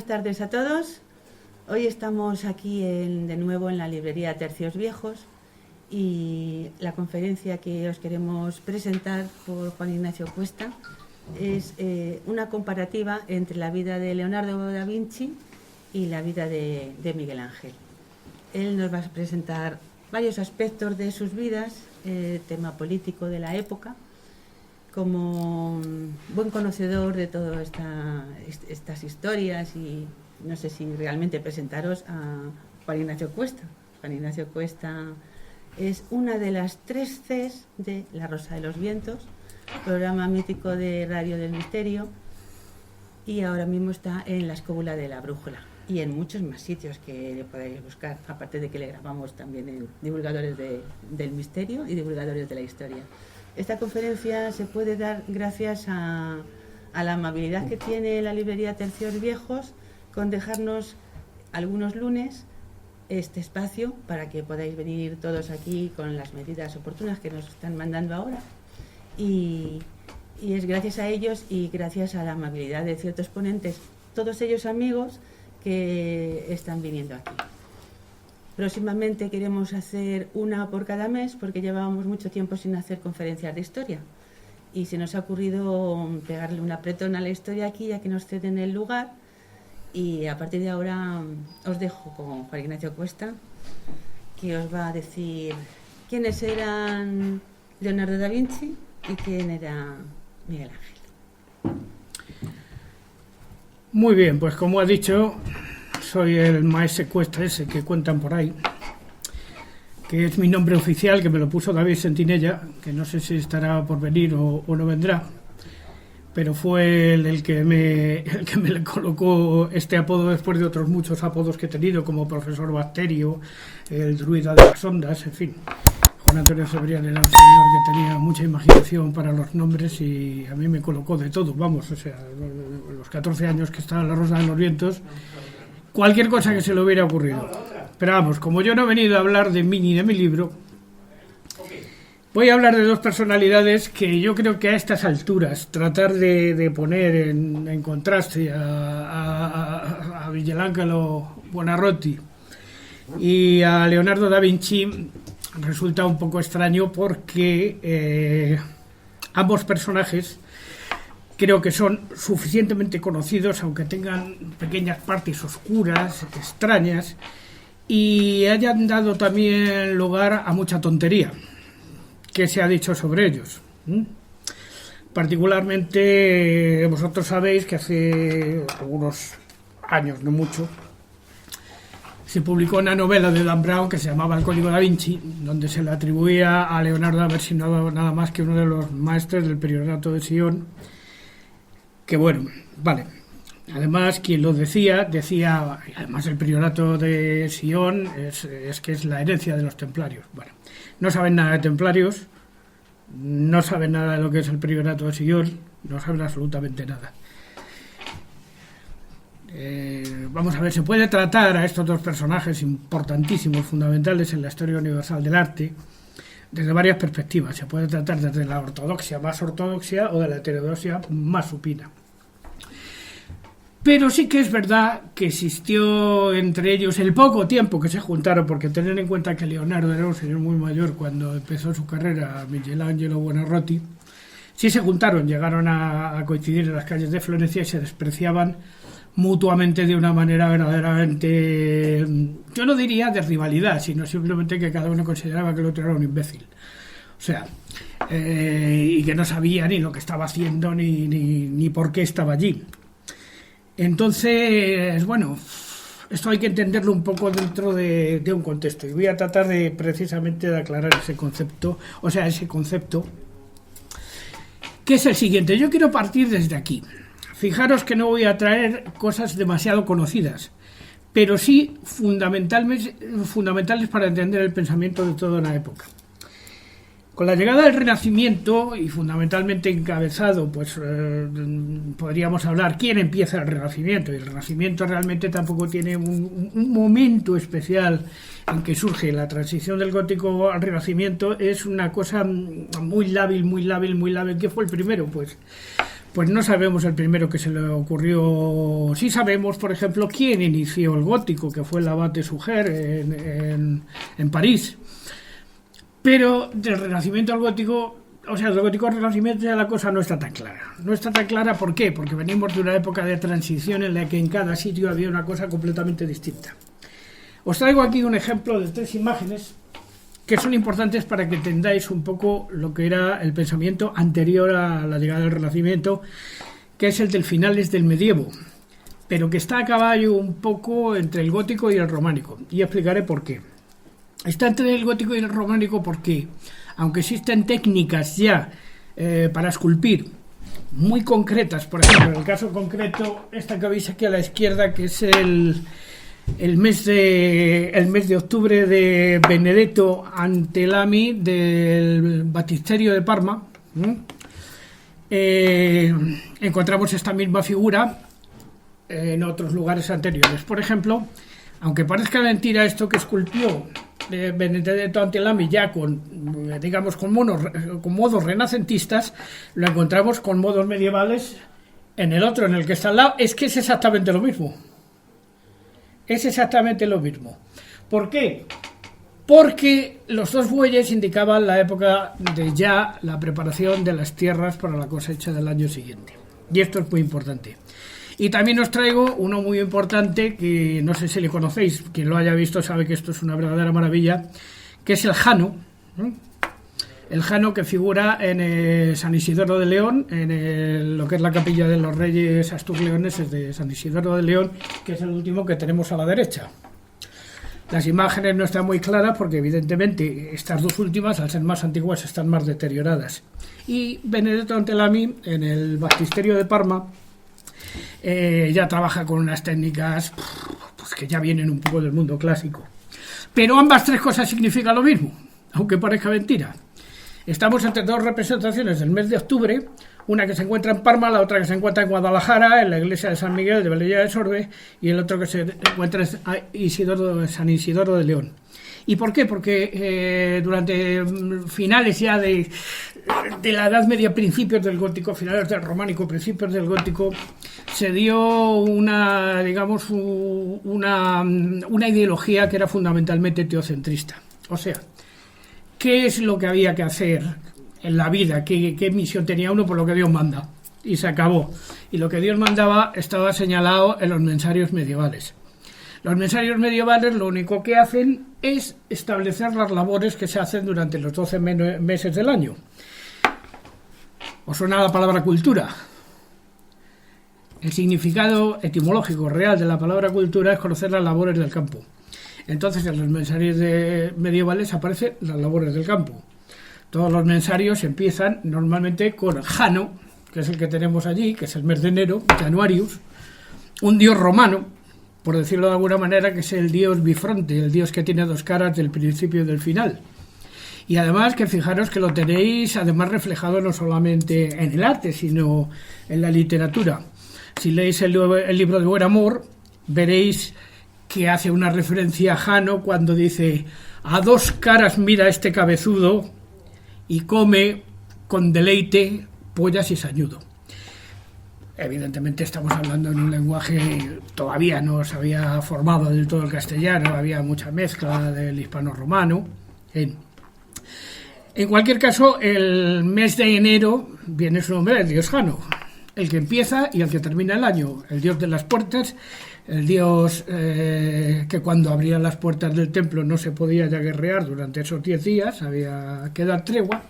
buenas tardes a todos. Hoy estamos aquí de nuevo en la librería Tercios Viejos y la conferencia que os queremos presentar por Juan Ignacio Cuesta es una comparativa entre la vida de Leonardo da Vinci y la vida de Miguel Ángel. Él nos va a presentar varios aspectos de sus vidas, tema político de la época. Como buen conocedor de todas estas historias, y no sé si realmente presentaros a Juan Ignacio Cuesta. Juan Ignacio Cuesta es una de las 3 Cs de La Rosa de los Vientos, programa mítico de Radio del Misterio, y ahora mismo está en La Escóbula de la Brújula y en muchos más sitios que le podéis buscar, aparte de que le grabamos también en divulgadores del misterio y divulgadores de la historia. Esta conferencia se puede dar gracias a la amabilidad que tiene la librería Tercios Viejos con dejarnos algunos lunes este espacio para que podáis venir todos aquí con las medidas oportunas que nos están mandando ahora. Y es gracias a ellos y gracias a la amabilidad de ciertos ponentes, todos ellos amigos que están viniendo aquí. Próximamente queremos hacer una por cada mes porque llevábamos mucho tiempo sin hacer conferencias de historia y se nos ha ocurrido pegarle un apretón a la historia aquí ya que nos ceden el lugar, y a partir de ahora os dejo con Juan Ignacio Cuesta, que os va a decir quiénes eran Leonardo da Vinci y quién era Miguel Ángel. Muy bien, pues como ha dicho, soy el maese Cuesta ese que cuentan por ahí, que es mi nombre oficial, que me lo puso David Sentinella, que no sé si estará por venir o no vendrá, pero fue el que me le colocó este apodo después de otros muchos apodos que he tenido, como Profesor Bacterio, el druida de las ondas, en fin. Juan Antonio Cebrián era un señor que tenía mucha imaginación para los nombres y a mí me colocó de todo, vamos, o sea, los 14 años que estaba en La Rosa de los Vientos, cualquier cosa que se le hubiera ocurrido. Pero vamos, como yo no he venido a hablar de mí ni de mi libro, voy a hablar de 2 personalidades que yo creo que a estas alturas tratar de poner en contraste a Michelangelo Buonarroti y a Leonardo da Vinci resulta un poco extraño porque ambos personajes creo que son suficientemente conocidos, aunque tengan pequeñas partes oscuras, extrañas, y hayan dado también lugar a mucha tontería que se ha dicho sobre ellos. Particularmente, vosotros sabéis que hace algunos años, no mucho, se publicó una novela de Dan Brown que se llamaba El Código da Vinci, donde se le atribuía a Leonardo de haber sido nada más que uno de los maestres del Priorato de Sion, que bueno, vale. Además, quien lo decía, además el Priorato de Sion es que es la herencia de los templarios. Bueno, no saben nada de templarios, no saben nada de lo que es el Priorato de Sion, no saben absolutamente nada. Vamos a ver, se puede tratar a estos 2 personajes importantísimos, fundamentales en la historia universal del arte, desde varias perspectivas. Se puede tratar desde la ortodoxia más ortodoxa o de la heterodoxia más supina. Pero sí que es verdad que existió entre ellos el poco tiempo que se juntaron, porque tener en cuenta que Leonardo era un señor muy mayor cuando empezó su carrera, Michelangelo Buonarroti, sí se juntaron, llegaron a coincidir en las calles de Florencia y se despreciaban mutuamente de una manera verdaderamente, yo no diría de rivalidad, sino simplemente que cada uno consideraba que el otro era un imbécil. O sea, y que no sabía ni lo que estaba haciendo ni por qué estaba allí. Entonces, bueno, esto hay que entenderlo un poco dentro de un contexto y voy a tratar precisamente de aclarar ese concepto, que es el siguiente. Yo quiero partir desde aquí. Fijaros que no voy a traer cosas demasiado conocidas, pero sí fundamentales para entender el pensamiento de toda una época. Con la llegada del Renacimiento, y fundamentalmente encabezado, pues podríamos hablar quién empieza el Renacimiento, y el Renacimiento realmente tampoco tiene un momento especial en que surge. La transición del gótico al Renacimiento es una cosa muy lábil. ¿Qué fue el primero? Pues pues no sabemos el primero que se le ocurrió. Sí sabemos, por ejemplo, quién inició el gótico, que fue el abad de Suger en París. Pero del Renacimiento al Gótico, o sea, del Gótico al Renacimiento ya la cosa no está tan clara. No está tan clara, ¿por qué? Porque venimos de una época de transición en la que en cada sitio había una cosa completamente distinta. Os traigo aquí un ejemplo de 3 imágenes que son importantes para que entendáis un poco lo que era el pensamiento anterior a la llegada del Renacimiento, que es el del finales del medievo, pero que está a caballo un poco entre el gótico y el románico, y explicaré por qué. Está entre el gótico y el románico porque, aunque existen técnicas ya para esculpir muy concretas, por ejemplo, en el caso concreto, esta que veis aquí a la izquierda, que es el mes de octubre de Benedetto Antelami del Baptisterio de Parma, encontramos esta misma figura en otros lugares anteriores. Por ejemplo, aunque parezca mentira, esto que esculpió Benedetto Antelami ya con modos renacentistas, lo encontramos con modos medievales en el otro, en el que está al lado. Es que es exactamente lo mismo. Es exactamente lo mismo. ¿Por qué? Porque los 2 bueyes indicaban la época de ya la preparación de las tierras para la cosecha del año siguiente. Y esto es muy importante. Y también os traigo uno muy importante que no sé si le conocéis. Quien lo haya visto sabe que esto es una verdadera maravilla, que es el Jano. El Jano que figura en San Isidoro de León, en lo que es la capilla de los Reyes Asturleoneses de San Isidoro de León, que es el último que tenemos a la derecha. Las imágenes no están muy claras porque evidentemente estas 2 últimas, al ser más antiguas, están más deterioradas. Y Benedetto Antelami, en el Baptisterio de Parma, ya trabaja con unas técnicas pues que ya vienen un poco del mundo clásico. Pero ambas 3 cosas significan lo mismo, aunque parezca mentira. Estamos entre 2 representaciones del mes de octubre, una que se encuentra en Parma, la otra que se encuentra en Guadalajara, en la iglesia de San Miguel de Velilla de Sorbe, y el otro que se encuentra en San Isidoro de León. ¿Y por qué? Porque durante finales ya de la Edad Media, principios del Gótico, finales del Románico, principios del Gótico, se dio una ideología que era fundamentalmente teocentrista. O sea, ¿qué es lo que había que hacer en la vida? ¿Qué misión tenía uno? Por lo que Dios manda. Y se acabó. Y lo que Dios mandaba estaba señalado en los mensarios medievales. Los mensarios medievales lo único que hacen es establecer las labores que se hacen durante los 12 meses del año. ¿Os suena la palabra cultura? El significado etimológico real de la palabra cultura es conocer las labores del campo. Entonces en los mensarios medievales aparecen las labores del campo. Todos los mensarios empiezan normalmente con Jano, que es el que tenemos allí, que es el mes de enero, Januarius, un dios romano, por decirlo de alguna manera, que es el dios bifronte, el dios que tiene 2 caras del principio y del final. Y además que fijaros que lo tenéis además reflejado no solamente en el arte, sino en la literatura. Si leéis el libro de Buen Amor, veréis que hace una referencia a Jano cuando dice: a 2 caras mira este cabezudo y come con deleite pollas y sañudo. Evidentemente estamos hablando en un lenguaje, todavía no se había formado del todo el castellano, había mucha mezcla del hispano-romano. En cualquier caso, el mes de enero viene su nombre, el dios Jano, el que empieza y el que termina el año, el dios de las puertas, el dios que cuando abrían las puertas del templo no se podía ya guerrear durante esos 10 días, había que dar tregua.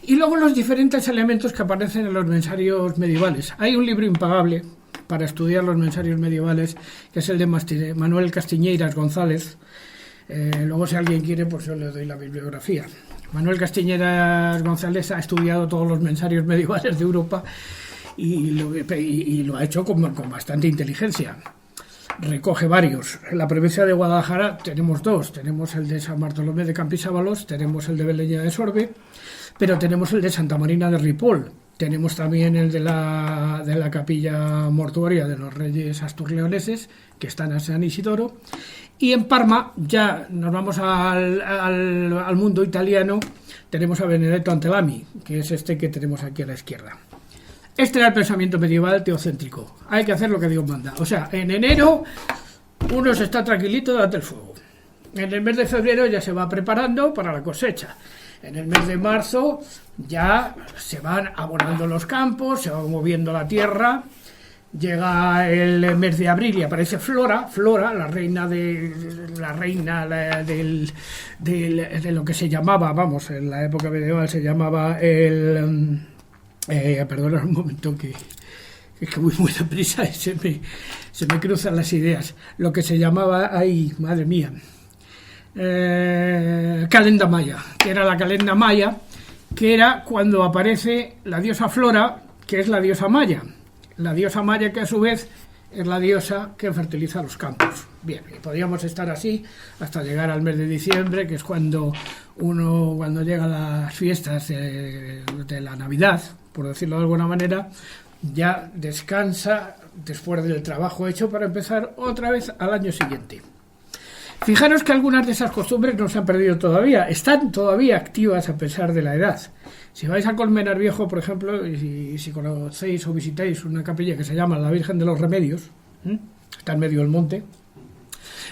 Y luego los diferentes elementos que aparecen en los mensarios medievales. Hay un libro impagable para estudiar los mensarios medievales, que es el de Manuel Castiñeiras González. Luego, si alguien quiere, pues yo le doy la bibliografía. Manuel Castiñeiras González ha estudiado todos los mensarios medievales de Europa y lo ha hecho con bastante inteligencia. Recoge varios. En la provincia de Guadalajara tenemos 2. Tenemos el de San Bartolomé de Campisábalos, tenemos el de Velilla de Sorbe, pero tenemos el de Santa Marina de Ripoll. Tenemos también el de la capilla mortuoria de los Reyes Asturleoneses, que están en San Isidoro. Y en Parma, ya nos vamos al mundo italiano, tenemos a Benedetto Antelami, que es este que tenemos aquí a la izquierda. Este era el pensamiento medieval teocéntrico. Hay que hacer lo que Dios manda. O sea, en enero uno se está tranquilito delante del fuego. En el mes de febrero ya se va preparando para la cosecha. En el mes de marzo ya se van abonando los campos, se va moviendo la tierra. Llega el mes de abril y aparece Flora, la reina de lo que se llamaba, vamos, en la época medieval se llamaba perdona un momento que voy muy deprisa y se me cruzan las ideas. Lo que se llamaba, ay, madre mía, calenda maya, que era la calenda maya, que era cuando aparece la diosa Flora, que es la diosa maya. La diosa maya, que a su vez es la diosa que fertiliza los campos. Bien, y podríamos estar así hasta llegar al mes de diciembre, que es cuando llega las fiestas de la Navidad, por decirlo de alguna manera, ya descansa después del trabajo hecho para empezar otra vez al año siguiente. Fijaros que algunas de esas costumbres no se han perdido todavía, están todavía activas a pesar de la edad. Si vais a Colmenar Viejo, por ejemplo, y si conocéis o visitáis una capilla que se llama la Virgen de los Remedios, está en medio del monte,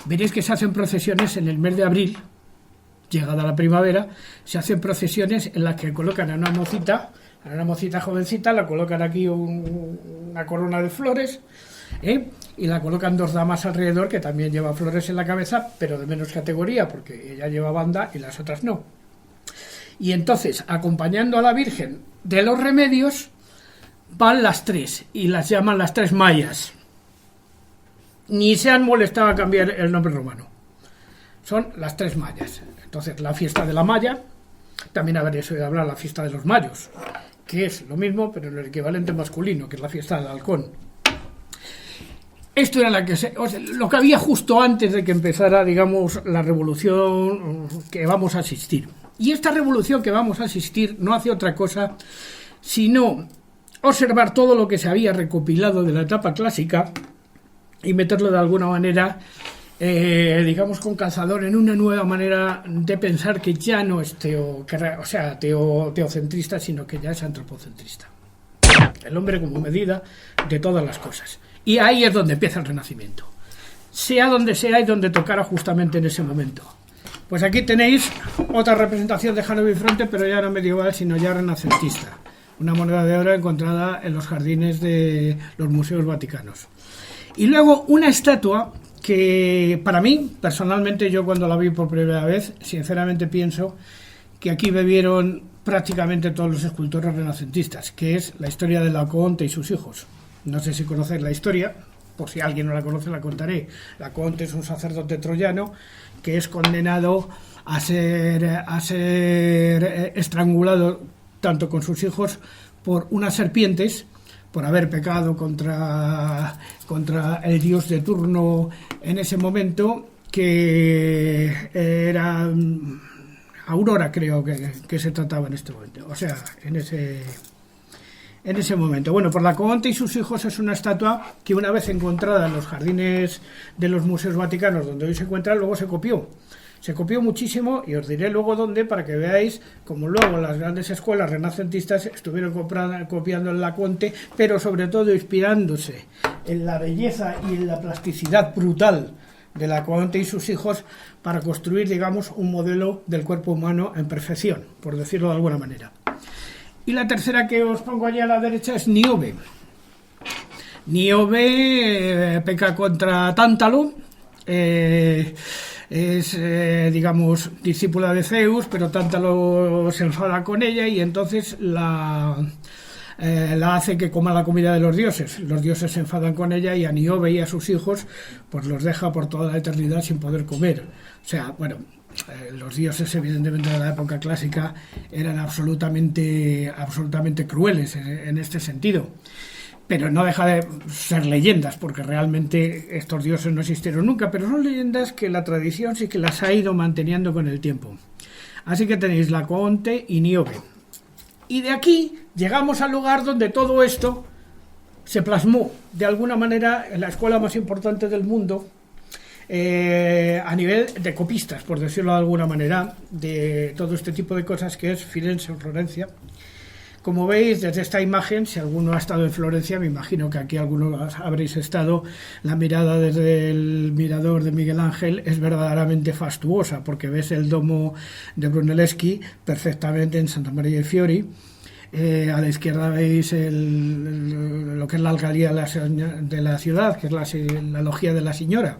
veréis que se hacen procesiones en el mes de abril, llegada la primavera, se hacen procesiones en las que colocan a una mocita jovencita, la colocan aquí una corona de flores, y la colocan dos damas alrededor que también llevan flores en la cabeza, pero de menos categoría, porque ella lleva banda y las otras no. Y entonces, acompañando a la Virgen de los Remedios, van las tres, y las llaman las tres mayas. Ni se han molestado a cambiar el nombre romano. Son las tres mayas. Entonces, la fiesta de la maya, también habréis oído hablar de la fiesta de los mayos, que es lo mismo, pero en el equivalente masculino, que es la fiesta del halcón. Esto era lo que había justo antes de que empezara, digamos, la revolución que vamos a asistir. Y esta revolución que vamos a asistir no hace otra cosa sino observar todo lo que se había recopilado de la etapa clásica y meterlo de alguna manera, digamos, con calzador en una nueva manera de pensar que ya no es teocentrista, sino que ya es antropocentrista. El hombre como medida de todas las cosas. Y ahí es donde empieza el Renacimiento. Sea donde sea y donde tocara justamente en ese momento. Pues aquí tenéis otra representación de Jano Bifronte, pero ya no medieval, sino ya renacentista. Una moneda de oro encontrada en los jardines de los museos vaticanos. Y luego una estatua que para mí, personalmente, yo cuando la vi por primera vez, sinceramente pienso que aquí bebieron prácticamente todos los escultores renacentistas, que es la historia de Laocoonte y sus hijos. No sé si conocéis la historia, por si alguien no la conoce la contaré. Laocoonte es un sacerdote troyano que es condenado a ser estrangulado tanto con sus hijos por unas serpientes, por haber pecado contra el dios de turno en ese momento, que era Aurora, creo que se trataba en este momento, o sea, en ese momento. Bueno, por Laocoonte y sus hijos es una estatua que, una vez encontrada en los jardines de los museos vaticanos, donde hoy se encuentra, luego se copió. Se copió muchísimo, y os diré luego dónde, para que veáis cómo luego las grandes escuelas renacentistas estuvieron copiando el Laocoonte, pero sobre todo inspirándose en la belleza y en la plasticidad brutal de Laocoonte y sus hijos para construir, digamos, un modelo del cuerpo humano en perfección, por decirlo de alguna manera. Y la tercera que os pongo allí a la derecha es Níobe. Níobe peca contra Tántalo, es, digamos, discípula de Zeus, pero Tántalo se enfada con ella y entonces la hace que coma la comida de los dioses. Los dioses se enfadan con ella y a Níobe y a sus hijos pues los deja por toda la eternidad sin poder comer. O sea, bueno, los dioses, evidentemente, de la época clásica eran absolutamente crueles en este sentido, pero no deja de ser leyendas, porque realmente estos dioses no existieron nunca, pero son leyendas que la tradición sí que las ha ido manteniendo con el tiempo. Así que tenéis Laocoonte y Níobe, y de aquí llegamos al lugar donde todo esto se plasmó de alguna manera en la escuela más importante del mundo, a nivel de copistas, por decirlo de alguna manera, de todo este tipo de cosas, que es Firenze o Florencia, Como veis, desde esta imagen, si alguno ha estado en Florencia, me imagino que aquí algunos habréis estado, la mirada desde el mirador de Miguel Ángel es verdaderamente fastuosa, porque ves el domo de Brunelleschi perfectamente en Santa Maria dei Fiori. A la izquierda veis lo que es la alcaldía de la ciudad, que es la Loggia de la Señora.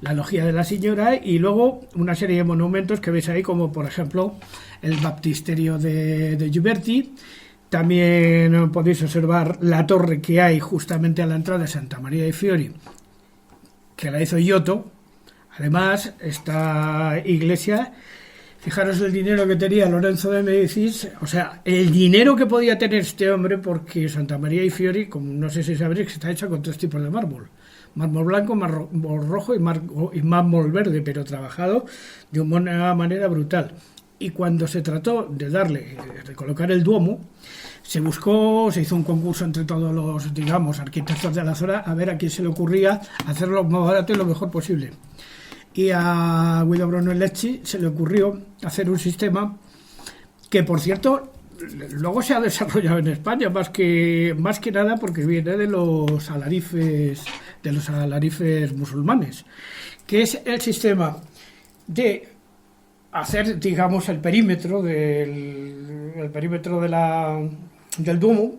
La Loggia de la Señora, y luego una serie de monumentos que veis ahí, como por ejemplo el baptisterio de Ghiberti. También podéis observar la torre que hay justamente a la entrada de Santa Maria dei Fiori, que la hizo Giotto. Además, esta iglesia, fijaros el dinero que tenía Lorenzo de Médicis, o sea, el dinero que podía tener este hombre, porque Santa Maria dei Fiori, como no sé si sabréis, está hecha con 3 tipos de mármol. Mármol blanco, mármol rojo y mármol verde, pero trabajado de una manera brutal. Y cuando se trató de colocar el Duomo, se hizo un concurso entre todos los, digamos, arquitectos de la zona, a ver a quién se le ocurría hacerlo más barato y lo mejor posible. Y a Guido Brunelleschi se le ocurrió hacer un sistema que, por cierto, luego se ha desarrollado en España, más que nada porque viene de los alarifes musulmanes, que es el sistema de hacer, digamos, el perímetro del Duomo,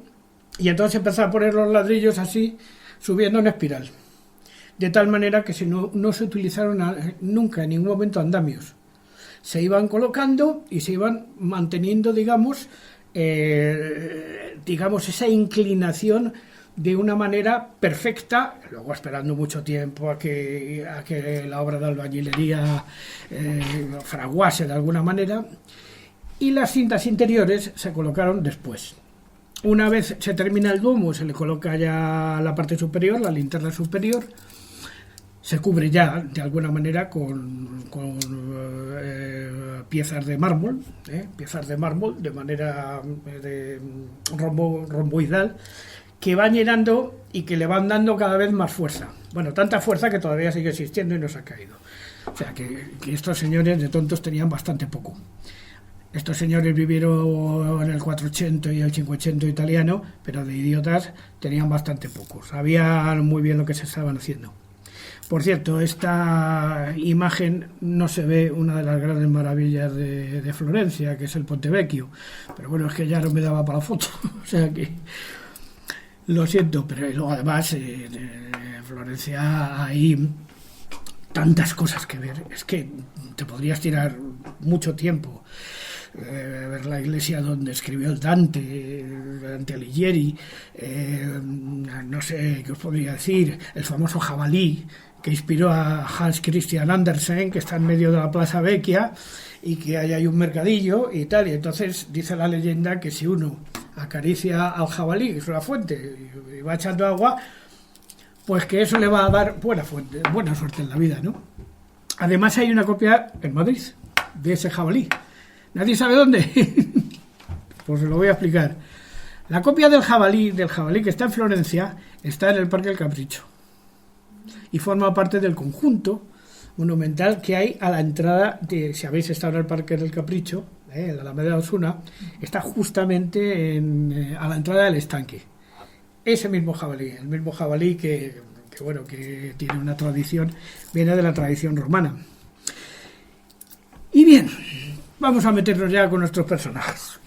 y entonces empezar a poner los ladrillos así, subiendo en espiral, de tal manera que no se utilizaron nunca en ningún momento andamios. Se iban colocando y se iban manteniendo, digamos, esa inclinación de una manera perfecta, luego esperando mucho tiempo a que la obra de albañilería fraguase de alguna manera, y las cintas interiores se colocaron después. Una vez se termina el Duomo, se le coloca ya la parte superior, la linterna superior, se cubre ya de alguna manera con piezas de mármol, de manera romboidal, que van llenando y que le van dando cada vez más fuerza. Bueno, tanta fuerza que todavía sigue existiendo y no se ha caído. O sea, que estos señores de tontos tenían bastante poco. Estos señores vivieron en el 400 y el 500 italiano, pero de idiotas tenían bastante poco. Sabían muy bien lo que se estaban haciendo. Por cierto, esta imagen no se ve una de las grandes maravillas de Florencia, que es el Ponte Vecchio. Pero bueno, es que ya no me daba para la foto. O sea que lo siento, pero luego además en Florencia hay tantas cosas que ver. Es que te podrías tirar mucho tiempo. Ver la iglesia donde escribió el Dante Alighieri, no sé qué os podría decir, el famoso jabalí que inspiró a Hans Christian Andersen, que está en medio de la Plaza Vecchia y que ahí hay un mercadillo y tal, y entonces dice la leyenda que si uno acaricia al jabalí, que es una fuente, y va echando agua, pues que eso le va a dar buena suerte en la vida, ¿no? Además hay una copia en Madrid de ese jabalí. ¿Nadie sabe dónde? Pues lo voy a explicar. La copia del jabalí que está en Florencia está en el Parque del Capricho y forma parte del conjunto monumental que hay a la entrada si habéis estado en el Parque del Capricho, en la Alameda de Osuna, está justamente a la entrada del estanque. Ese mismo jabalí, el mismo jabalí que tiene una tradición, viene de la tradición romana. Y bien, vamos a meternos ya con nuestros personajes.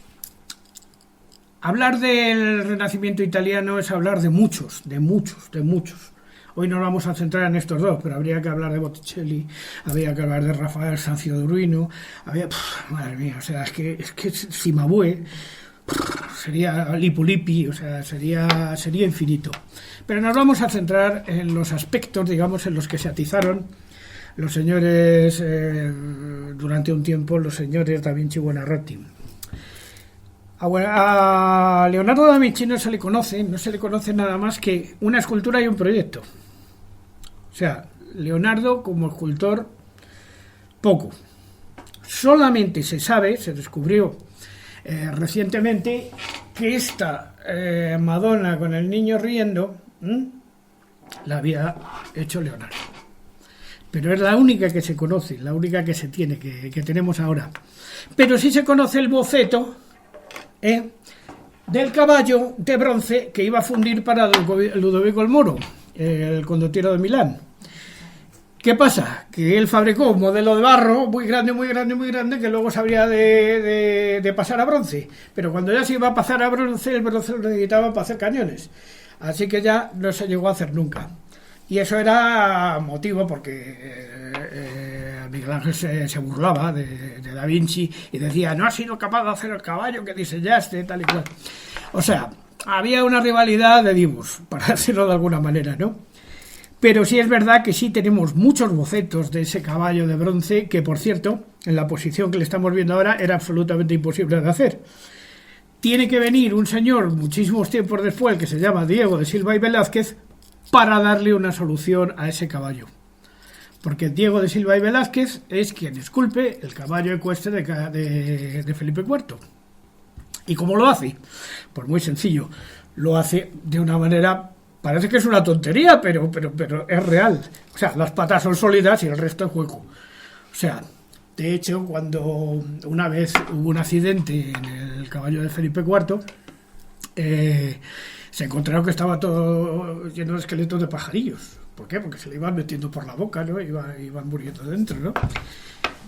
Hablar del Renacimiento italiano es hablar de muchos. Hoy nos vamos a centrar en estos dos, pero habría que hablar de Botticelli, habría que hablar de Rafael Sanzio d'Urbino, madre mía, o sea, es que Cimabue, sería Lippo Lippi, o sea, sería infinito. Pero nos vamos a centrar en los aspectos, digamos, en los que se atizaron los señores, durante un tiempo, los señores da Vinci y Buonarroti. A Leonardo da Vinci no se le conoce nada más que una escultura y un proyecto. O sea, Leonardo como escultor, poco. Solamente se descubrió recientemente que esta Madonna con el niño riendo la había hecho Leonardo. Pero es la única que se conoce, la única que se tiene, que tenemos ahora. Pero sí se conoce el boceto del caballo de bronce que iba a fundir para Ludovico el Moro, el condottiero de Milán. ¿Qué pasa? Que él fabricó un modelo de barro muy grande, que luego se habría de pasar a bronce. Pero cuando ya se iba a pasar a bronce, el bronce lo necesitaba para hacer cañones. Así que ya no se llegó a hacer nunca. Y eso era motivo porque Miguel Ángel se burlaba de Da Vinci y decía: no has sido capaz de hacer el caballo que diseñaste, tal y cual. O sea, había una rivalidad de divos, para decirlo de alguna manera, ¿no? Pero sí es verdad que sí tenemos muchos bocetos de ese caballo de bronce que, por cierto, en la posición que le estamos viendo ahora, era absolutamente imposible de hacer. Tiene que venir un señor muchísimos tiempos después que se llama Diego de Silva y Velázquez para darle una solución a ese caballo. Porque Diego de Silva y Velázquez es quien esculpe el caballo ecuestre de Felipe IV. ¿Y cómo lo hace? Pues muy sencillo. Lo hace de una manera... Parece que es una tontería, pero es real. O sea, las patas son sólidas y el resto es hueco. O sea, de hecho, cuando una vez hubo un accidente en el caballo de Felipe IV, se encontraron que estaba todo lleno de esqueletos de pajarillos. ¿Por qué? Porque se le iban metiendo por la boca, ¿no? Iban muriendo dentro, ¿no?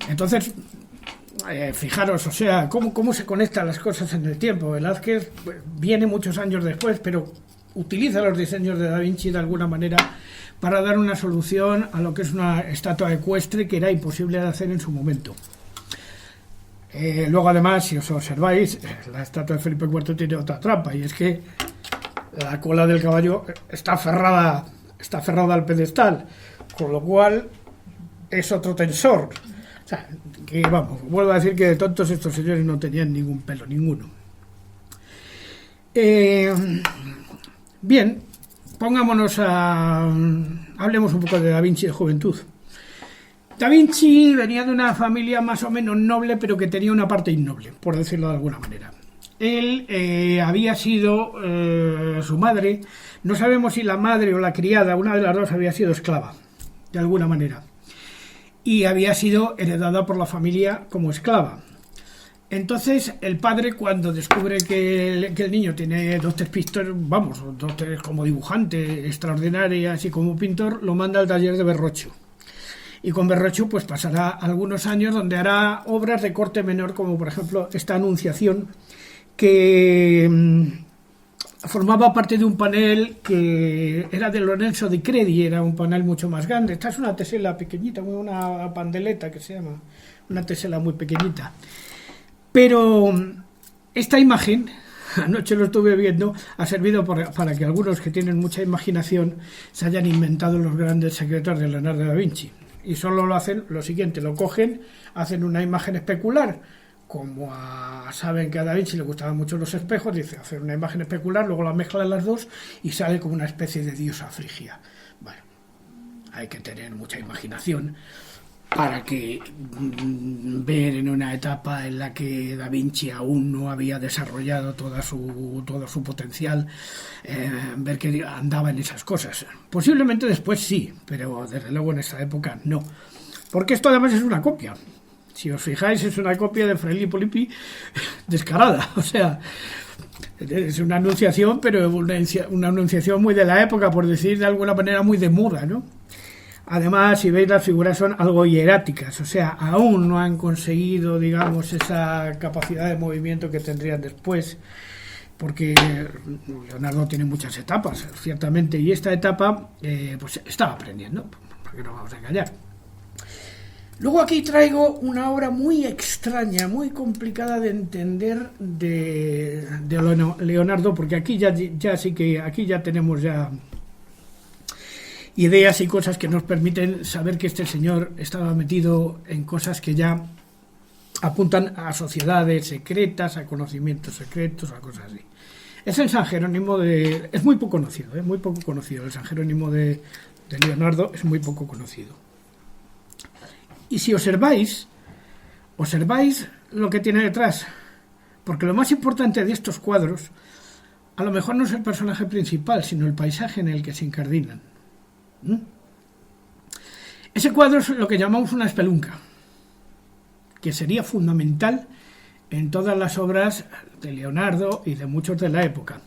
Entonces, fijaros, o sea, cómo se conectan las cosas en el tiempo. Velázquez viene muchos años después, pero utiliza los diseños de Da Vinci de alguna manera para dar una solución a lo que es una estatua ecuestre que era imposible de hacer en su momento. Luego, además, si os observáis, la estatua de Felipe IV tiene otra trampa, y es que la cola del caballo está aferrada al pedestal, con lo cual es otro tensor. O sea, que vamos, vuelvo a decir que de tontos estos señores no tenían ningún pelo, ninguno. Bien, hablemos un poco de Da Vinci de juventud. Da Vinci venía de una familia más o menos noble, pero que tenía una parte innoble, por decirlo de alguna manera. Él había sido, su madre, no sabemos si la madre o la criada, una de las dos había sido esclava, de alguna manera, y había sido heredada por la familia como esclava. Entonces el padre, cuando descubre que el niño tiene dotes dotes como dibujante extraordinarias y como pintor, lo manda al taller de Verrocchio. Y con Verrocchio pues pasará algunos años donde hará obras de corte menor, como por ejemplo esta Anunciación, que formaba parte de un panel que era de Lorenzo di Credi, era un panel mucho más grande. Esta es una tesela pequeñita, una pandeleta que se llama, una tesela muy pequeñita. Pero esta imagen, anoche lo estuve viendo, ha servido para que algunos que tienen mucha imaginación se hayan inventado los grandes secretos de Leonardo da Vinci. Y solo lo hacen lo siguiente: lo cogen, hacen una imagen especular, como saben que a Da Vinci le gustaban mucho los espejos, dice hacer una imagen especular, luego la mezclan las dos y sale como una especie de diosa frigia. Bueno, hay que tener mucha imaginación para que ver en una etapa en la que Da Vinci aún no había desarrollado todo su potencial, ver que andaba en esas cosas. Posiblemente después sí, pero desde luego en esa época no. Porque esto además es una copia. Si os fijáis, es una copia de Fra Lippo Lippi descarada. O sea, es una anunciación, pero una anunciación muy de la época, por decir de alguna manera muy de moda, ¿no? Además, si veis, las figuras son algo hieráticas, o sea, aún no han conseguido, digamos, esa capacidad de movimiento que tendrían después, porque Leonardo tiene muchas etapas, ciertamente, y esta etapa, pues estaba aprendiendo, porque no vamos a engañar. Luego aquí traigo una obra muy extraña, muy complicada de entender de Leonardo, porque aquí aquí ya tenemos ya ideas y cosas que nos permiten saber que este señor estaba metido en cosas que ya apuntan a sociedades secretas, a conocimientos secretos, a cosas así. Es el San Jerónimo es muy poco conocido, el San Jerónimo de Leonardo es muy poco conocido. Y si observáis lo que tiene detrás, porque lo más importante de estos cuadros, a lo mejor no es el personaje principal, sino el paisaje en el que se incardinan. Ese cuadro es lo que llamamos una espelunca, que sería fundamental en todas las obras de Leonardo y de muchos de la época.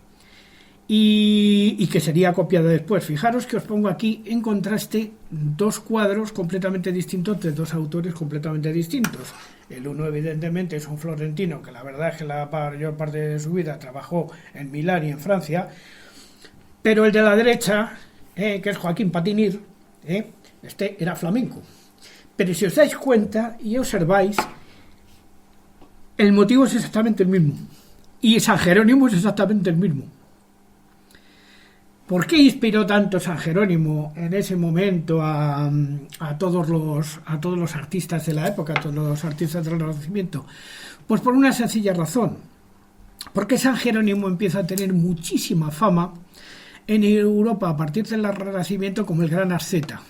Y que sería copiada después. Fijaros que os pongo aquí en contraste dos cuadros completamente distintos de dos autores completamente distintos. El uno evidentemente es un florentino que la verdad es que la mayor parte de su vida trabajó en Milán y en Francia, pero el de la derecha, que es Joaquín Patinir, este era flamenco. Pero si os dais cuenta y observáis, el motivo es exactamente el mismo y San Jerónimo es exactamente el mismo. ¿Por qué inspiró tanto San Jerónimo en ese momento a todos los artistas de la época, a todos los artistas del Renacimiento? Pues por una sencilla razón. Porque San Jerónimo empieza a tener muchísima fama en Europa a partir del Renacimiento como el gran asceta.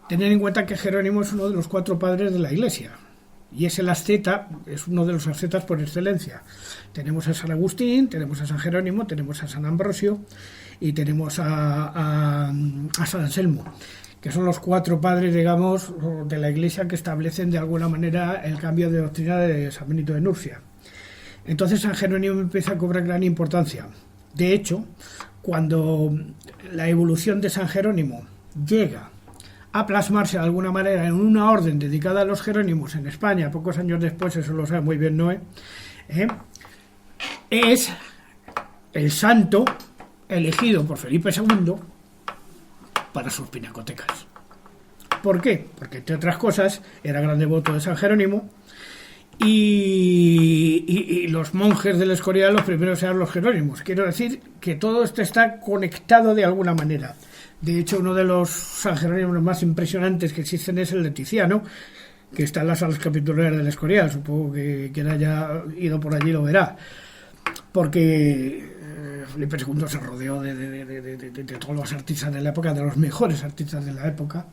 Tened en cuenta que Jerónimo es uno de los 4 padres de la Iglesia. Y es el asceta, es uno de los ascetas por excelencia. Tenemos a San Agustín, tenemos a San Jerónimo, tenemos a San Ambrosio y tenemos a San Anselmo, que son los 4 padres, digamos, de la Iglesia que establecen de alguna manera el cambio de doctrina de San Benito de Nursia. Entonces San Jerónimo empieza a cobrar gran importancia. De hecho, cuando la evolución de San Jerónimo llega a plasmarse de alguna manera en una orden dedicada a los jerónimos en España, pocos años después, eso lo sabe muy bien Noé, es el santo elegido por Felipe II para sus pinacotecas. ¿Por qué? Porque, entre otras cosas, era gran devoto de San Jerónimo y los monjes del Escorial, los primeros eran los jerónimos. Quiero decir que todo esto está conectado de alguna manera. De hecho, uno de los San Jerónimos más impresionantes que existen es el Leticiano, que está en las salas capitulares del Escorial. Supongo que quien haya ido por allí lo verá. Porque Felipe II se rodeó de todos los artistas de la época, de los mejores artistas de la época.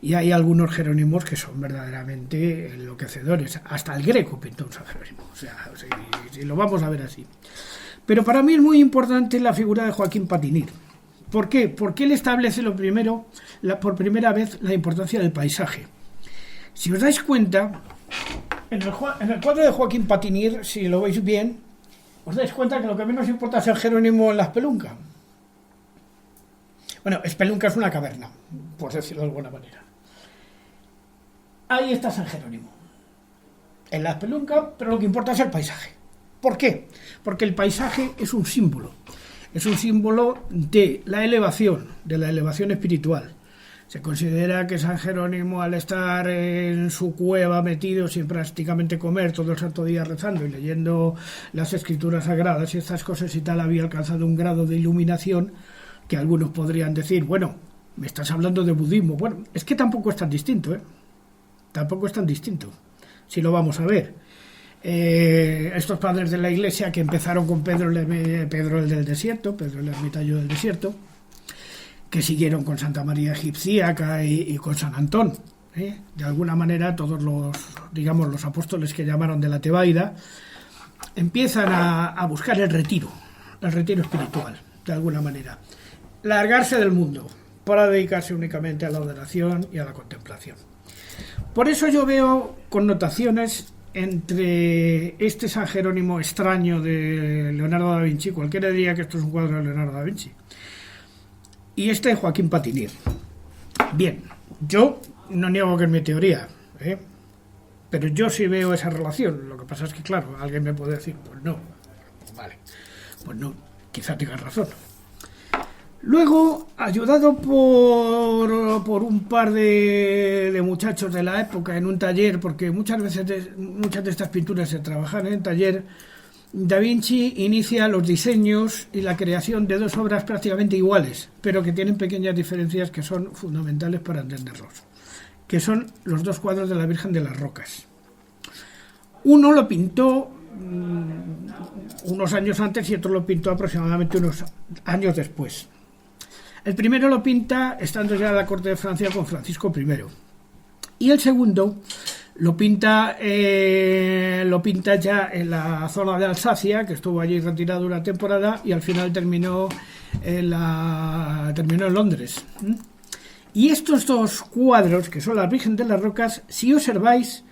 Y hay algunos jerónimos que son verdaderamente enloquecedores. Hasta el Greco pintó un San Jerónimo. O sea, si lo vamos a ver así. Pero para mí es muy importante la figura de Joaquín Patinir. ¿Por qué? Porque él establece por primera vez la importancia del paisaje. Si os dais cuenta, en el cuadro de Joaquín Patinir, si lo veis bien, os dais cuenta que lo que menos importa es el Jerónimo en la Espelunca. Bueno, Espelunca es una caverna, por decirlo de alguna manera. Ahí está San Jerónimo, en la Espelunca, pero lo que importa es el paisaje. ¿Por qué? Porque el paisaje es un símbolo. Es un símbolo de la elevación espiritual. Se considera que San Jerónimo, al estar en su cueva metido sin prácticamente comer todo el santo día rezando y leyendo las escrituras sagradas y estas cosas y tal, había alcanzado un grado de iluminación que algunos podrían decir, bueno, me estás hablando de budismo. Bueno, es que tampoco es tan distinto, Tampoco es tan distinto, si lo vamos a ver. Estos padres de la Iglesia que empezaron con Pedro el del desierto, Pedro el ermitaño del desierto, que siguieron con Santa María Egipcíaca y con San Antón, de alguna manera todos los apóstoles que llamaron de la Tebaida empiezan a buscar el retiro espiritual, de alguna manera, largarse del mundo para dedicarse únicamente a la adoración y a la contemplación. Por eso yo veo connotaciones entre este San Jerónimo extraño de Leonardo da Vinci, cualquiera diría que esto es un cuadro de Leonardo da Vinci, y este de Joaquín Patinir. Bien, yo no niego que es mi teoría, pero yo sí veo esa relación. Lo que pasa es que, claro, alguien me puede decir, pues no, vale, pues no, quizá tengas razón. Luego, ayudado por un par de muchachos de la época en un taller, porque muchas de estas pinturas se trabajan en taller, Da Vinci inicia los diseños y la creación de 2 obras prácticamente iguales, pero que tienen pequeñas diferencias que son fundamentales para entenderlos, que son los 2 cuadros de la Virgen de las Rocas. Uno lo pintó unos años antes y otro lo pintó aproximadamente unos años después. El primero lo pinta estando ya en la corte de Francia con Francisco I. Y el segundo lo pinta ya en la zona de Alsacia, que estuvo allí retirado una temporada y al final terminó en Londres. Y estos 2 cuadros, que son la Virgen de las Rocas, si observáis,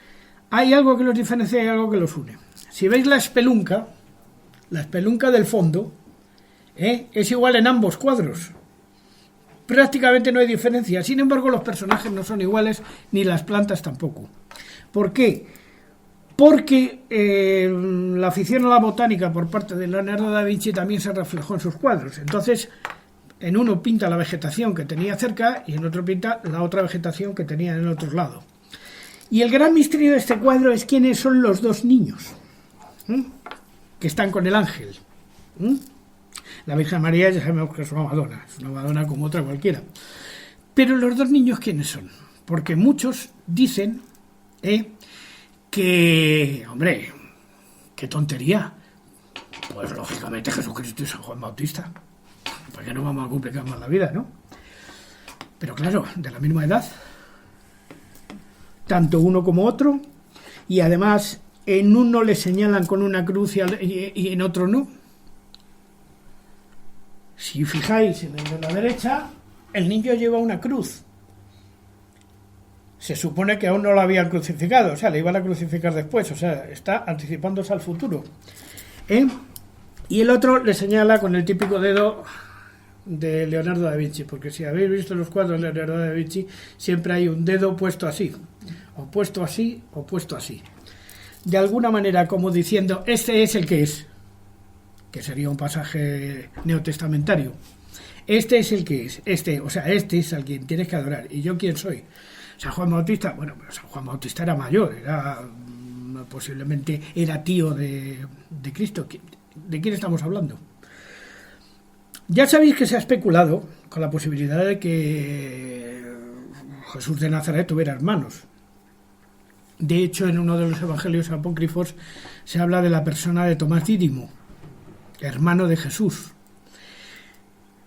hay algo que los diferencia y algo que los une. Si veis la espelunca del fondo, es igual en ambos cuadros. Prácticamente no hay diferencia. Sin embargo, los personajes no son iguales, ni las plantas tampoco. ¿Por qué? Porque la afición a la botánica por parte de Leonardo da Vinci también se reflejó en sus cuadros. Entonces, en uno pinta la vegetación que tenía cerca y en otro pinta la otra vegetación que tenía en el otro lado. Y el gran misterio de este cuadro es quiénes son los dos niños que están con el ángel. La Virgen María ya sabemos que es una Madonna como otra cualquiera. Pero los dos niños, ¿quiénes son? Porque muchos dicen que, hombre, qué tontería. Pues lógicamente Jesucristo y San Juan Bautista. Porque no vamos a complicar más la vida, ¿no? Pero claro, de la misma edad, tanto uno como otro, y además en uno le señalan con una cruz y en otro no. Si fijáis en el de la derecha, el niño lleva una cruz. Se supone que aún no lo habían crucificado, o sea, le iban a crucificar después, o sea, está anticipándose al futuro. Y el otro le señala con el típico dedo de Leonardo da Vinci, porque si habéis visto los cuadros de Leonardo da Vinci, siempre hay un dedo puesto así, o puesto así, o puesto así. De alguna manera, como diciendo, este es el que es, que sería un pasaje neotestamentario. Este es el que es, este es al quien tienes que adorar. ¿Y yo quién soy? San Juan Bautista, bueno, pero San Juan Bautista era mayor, posiblemente era tío de Cristo. ¿De quién estamos hablando? Ya sabéis que se ha especulado con la posibilidad de que Jesús de Nazaret tuviera hermanos. De hecho, en uno de los evangelios apócrifos se habla de la persona de Tomás Dídimo, hermano de Jesús.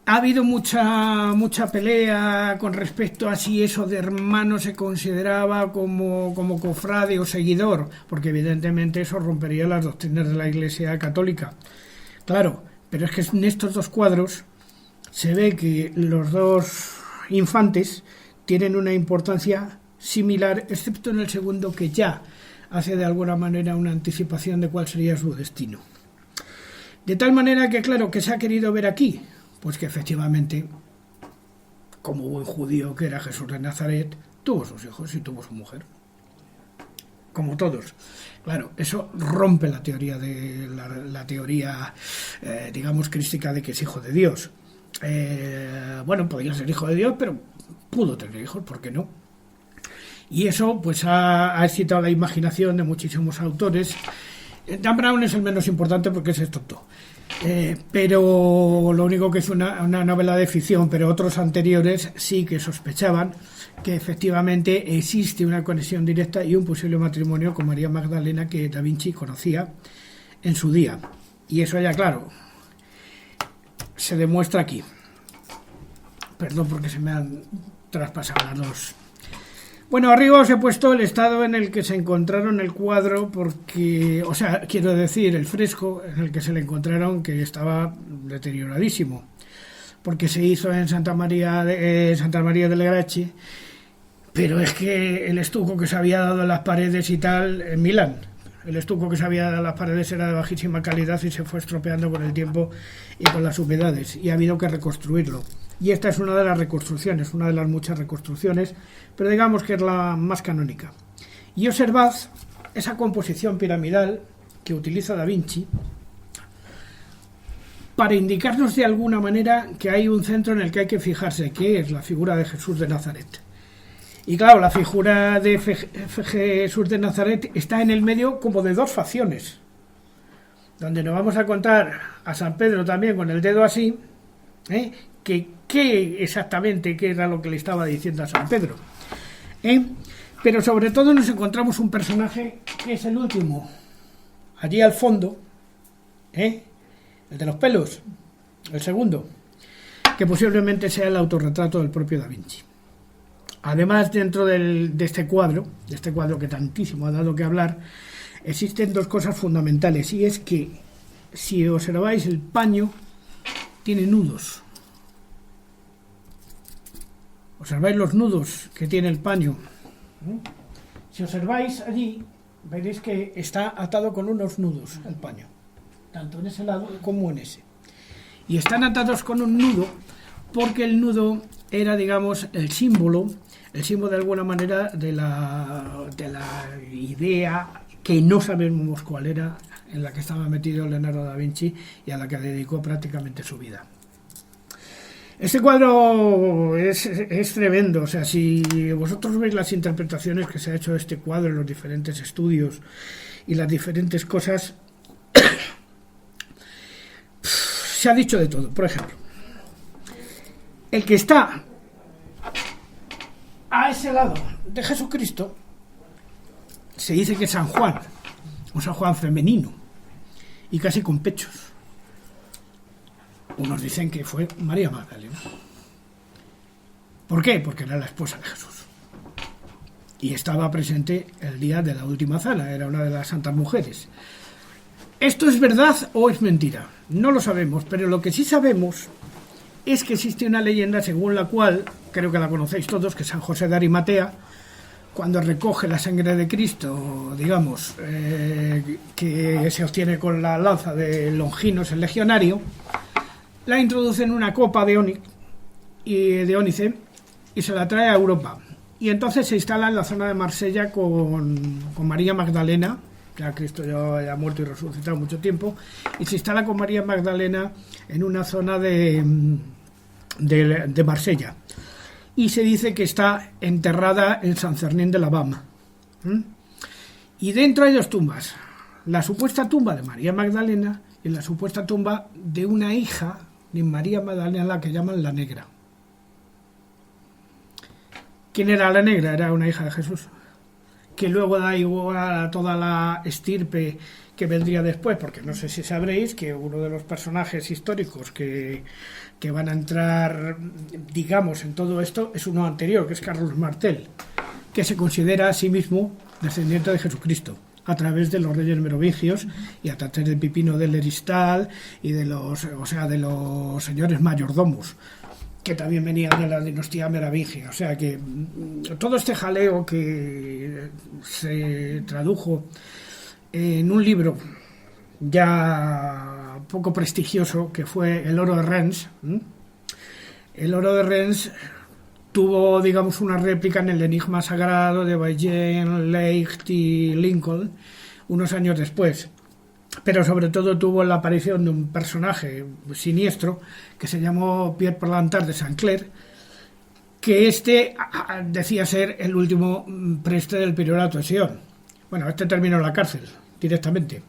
Ha habido mucha pelea con respecto a si eso de hermano se consideraba como cofrade o seguidor, porque evidentemente eso rompería las doctrinas de la Iglesia católica. Claro, pero es que en estos dos cuadros se ve que los dos infantes tienen una importancia similar, excepto en el segundo, que ya hace de alguna manera una anticipación de cuál sería su destino. De tal manera que, claro, que se ha querido ver aquí, pues que efectivamente, como buen judío que era Jesús de Nazaret, tuvo sus hijos y tuvo su mujer, como todos. Claro, eso rompe la teoría la teoría, digamos, crística de que es hijo de Dios. Bueno, podría ser hijo de Dios, pero pudo tener hijos, ¿por qué no? Y eso pues ha excitado la imaginación de muchísimos autores. Dan Brown es el menos importante porque es tonto. Pero lo único que es una novela de ficción, pero otros anteriores sí que sospechaban que efectivamente existe una conexión directa y un posible matrimonio con María Magdalena que Da Vinci conocía en su día. Y eso ya, claro, se demuestra aquí. Perdón porque se me han traspasado las dos. Bueno, arriba os he puesto el estado en el que se encontraron el cuadro, porque, o sea, quiero decir, el fresco en el que se le encontraron, que estaba deterioradísimo, porque se hizo en Santa María delle Grazie, pero es que el estuco que se había dado en las paredes y tal, en Milán, el estuco que se había dado en las paredes era de bajísima calidad y se fue estropeando con el tiempo y con las humedades, y ha habido que reconstruirlo. Y esta es una de las reconstrucciones, una de las muchas reconstrucciones, pero digamos que es la más canónica. Y observad esa composición piramidal que utiliza Da Vinci para indicarnos de alguna manera que hay un centro en el que hay que fijarse, que es la figura de Jesús de Nazaret. Y claro, la figura de Jesús de Nazaret está en el medio como de dos facciones, donde nos vamos a contar a San Pedro también con el dedo así, qué exactamente qué era lo que le estaba diciendo a San Pedro. Pero sobre todo nos encontramos un personaje que es el último, allí al fondo, el de los pelos, el segundo, que posiblemente sea el autorretrato del propio Da Vinci. Además, dentro de este cuadro que tantísimo ha dado que hablar, existen dos cosas fundamentales, y es que, si observáis, el paño tiene nudos. Observáis los nudos que tiene el paño. Si observáis allí, veréis que está atado con unos nudos el paño, tanto en ese lado como en ese. Y están atados con un nudo porque el nudo era, digamos, el símbolo de alguna manera de la idea que no sabemos cuál era, en la que estaba metido Leonardo da Vinci y a la que dedicó prácticamente su vida. Este cuadro es tremendo. O sea, si vosotros veis las interpretaciones que se ha hecho de este cuadro en los diferentes estudios y las diferentes cosas, se ha dicho de todo. Por ejemplo, el que está a ese lado de Jesucristo se dice que es San Juan, un San Juan femenino y casi con pechos. Unos dicen que fue María Magdalena. ¿Por qué? Porque era la esposa de Jesús y estaba presente el día de la última cena, era una de las santas mujeres. ¿Esto es verdad o es mentira? No lo sabemos, pero lo que sí sabemos es que existe una leyenda según la cual, creo que la conocéis todos, que San José de Arimatea, cuando recoge la sangre de Cristo, digamos, que se obtiene con la lanza de Longinos, el legionario, la introduce en una copa de ónice y se la trae a Europa. Y entonces se instala en la zona de Marsella con María Magdalena, ya Cristo ya ha muerto y resucitado mucho tiempo, y se instala con María Magdalena en una zona de Marsella. Y se dice que está enterrada en San Fermín de la Bama. Y dentro hay dos tumbas: la supuesta tumba de María Magdalena y la supuesta tumba de una hija de María Magdalena, la que llaman la Negra. ¿Quién era la Negra? Era una hija de Jesús, que luego da igual a toda la estirpe que vendría después, porque no sé si sabréis que uno de los personajes históricos que van a entrar, digamos, en todo esto es uno anterior, que es Carlos Martel, que se considera a sí mismo descendiente de Jesucristo a través de los reyes merovingios y a través de Pipino del Eristal y de los señores mayordomos, que también venían de la dinastía merovingia. O sea que todo este jaleo que se tradujo en un libro ya poco prestigioso, que fue El oro de Rennes. El oro de Rennes tuvo, digamos, una réplica en el Enigma Sagrado de Baillen, Leicht y Lincoln unos años después, pero sobre todo tuvo la aparición de un personaje siniestro que se llamó Pierre Plantar de Saint-Clair, que decía ser el último preste del priorato de Sion. Bueno, terminó en la cárcel directamente.